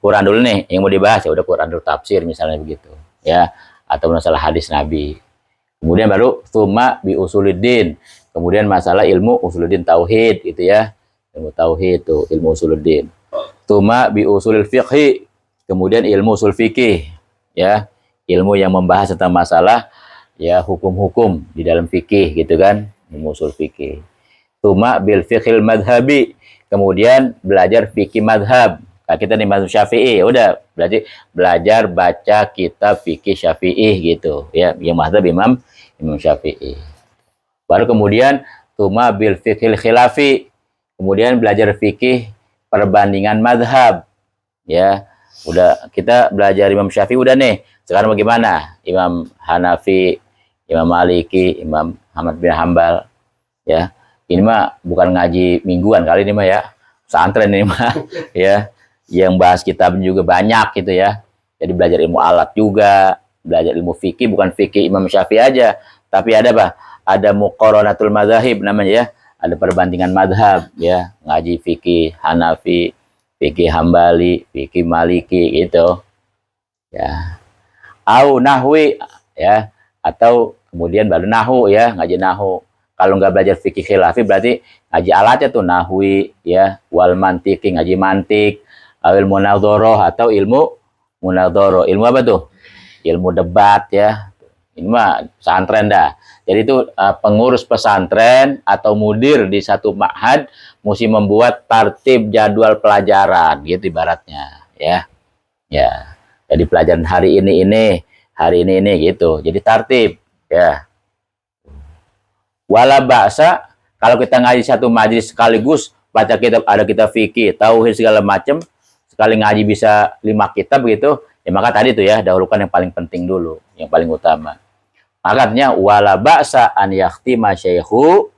Quran dulu nih yang mau dibahas, ya udah Quran dulu, tafsir misalnya begitu ya, atau masalah hadis Nabi. Kemudian baru tuma bi usuluddin, kemudian masalah ilmu usuluddin tauhid gitu ya, ilmu tauhid itu ilmu usuluddin. Tuma bi usulil fiqhi, kemudian ilmu usul fikih ya, ilmu yang membahas tentang masalah ya hukum-hukum di dalam fikih gitu kan, ilmu usul fikih. Tuma bil fiqhil madhabi, kemudian belajar fikih madhab. Nah, kita nih mazhab Syafi'i, udah belajar baca kitab fikih Syafi'i gitu ya, yang mazhab Imam Syafi'i. Baru kemudian tuma bil fiqhil khilafi, kemudian belajar fikih perbandingan mazhab ya, Udah kita belajar Imam Syafi'i udah nih. Sekarang bagaimana? Imam Hanafi, Imam Maliki, Imam Ahmad bin Hambal, ya. Ini mah bukan ngaji mingguan kali ini mah ya. Pesantren ini mah ya. Yang bahas kitab juga banyak gitu ya. Jadi belajar ilmu alat juga, belajar ilmu fikih, bukan fikih Imam Syafi'i aja, tapi ada apa? Ada muqaranatul madzhab namanya ya. Ada perbandingan madhab ya, ngaji fikih Hanafi, fikih Hambali, fikih Maliki gitu ya. Au nahwi ya, atau kemudian baru nahu ya, ngaji nahu. Kalau nggak belajar fikih khilafi berarti ngaji alatnya tuh nahwi ya, wal mantiki, ngaji mantik, ilmu munadharah atau ilmu munadharah. Ilmu apa tuh? Ilmu debat ya. Ini mah pesantren dah. Jadi itu pengurus pesantren atau mudir di satu ma'had mesti membuat tertib jadwal pelajaran gitu ibaratnya ya. Ya. Jadi pelajaran hari ini, hari ini gitu. Jadi tertib ya. Wala ba'sa kalau kita ngaji satu majelis sekaligus baca kitab, ada kitab fikih, tauhid segala macam, sekali ngaji bisa 5 kitab begitu. Ya maka tadi tuh ya, dahulukan yang paling penting dulu, yang paling utama. Makanya wala ba'sa an yakhtima syaikhu,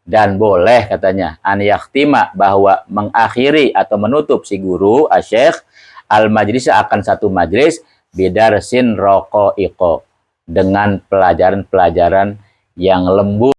dan boleh katanya an yakhtima bahwa mengakhiri atau menutup si guru asyikh al majlis akan satu majlis bidarsin raqaiqo dengan pelajaran-pelajaran yang lembut.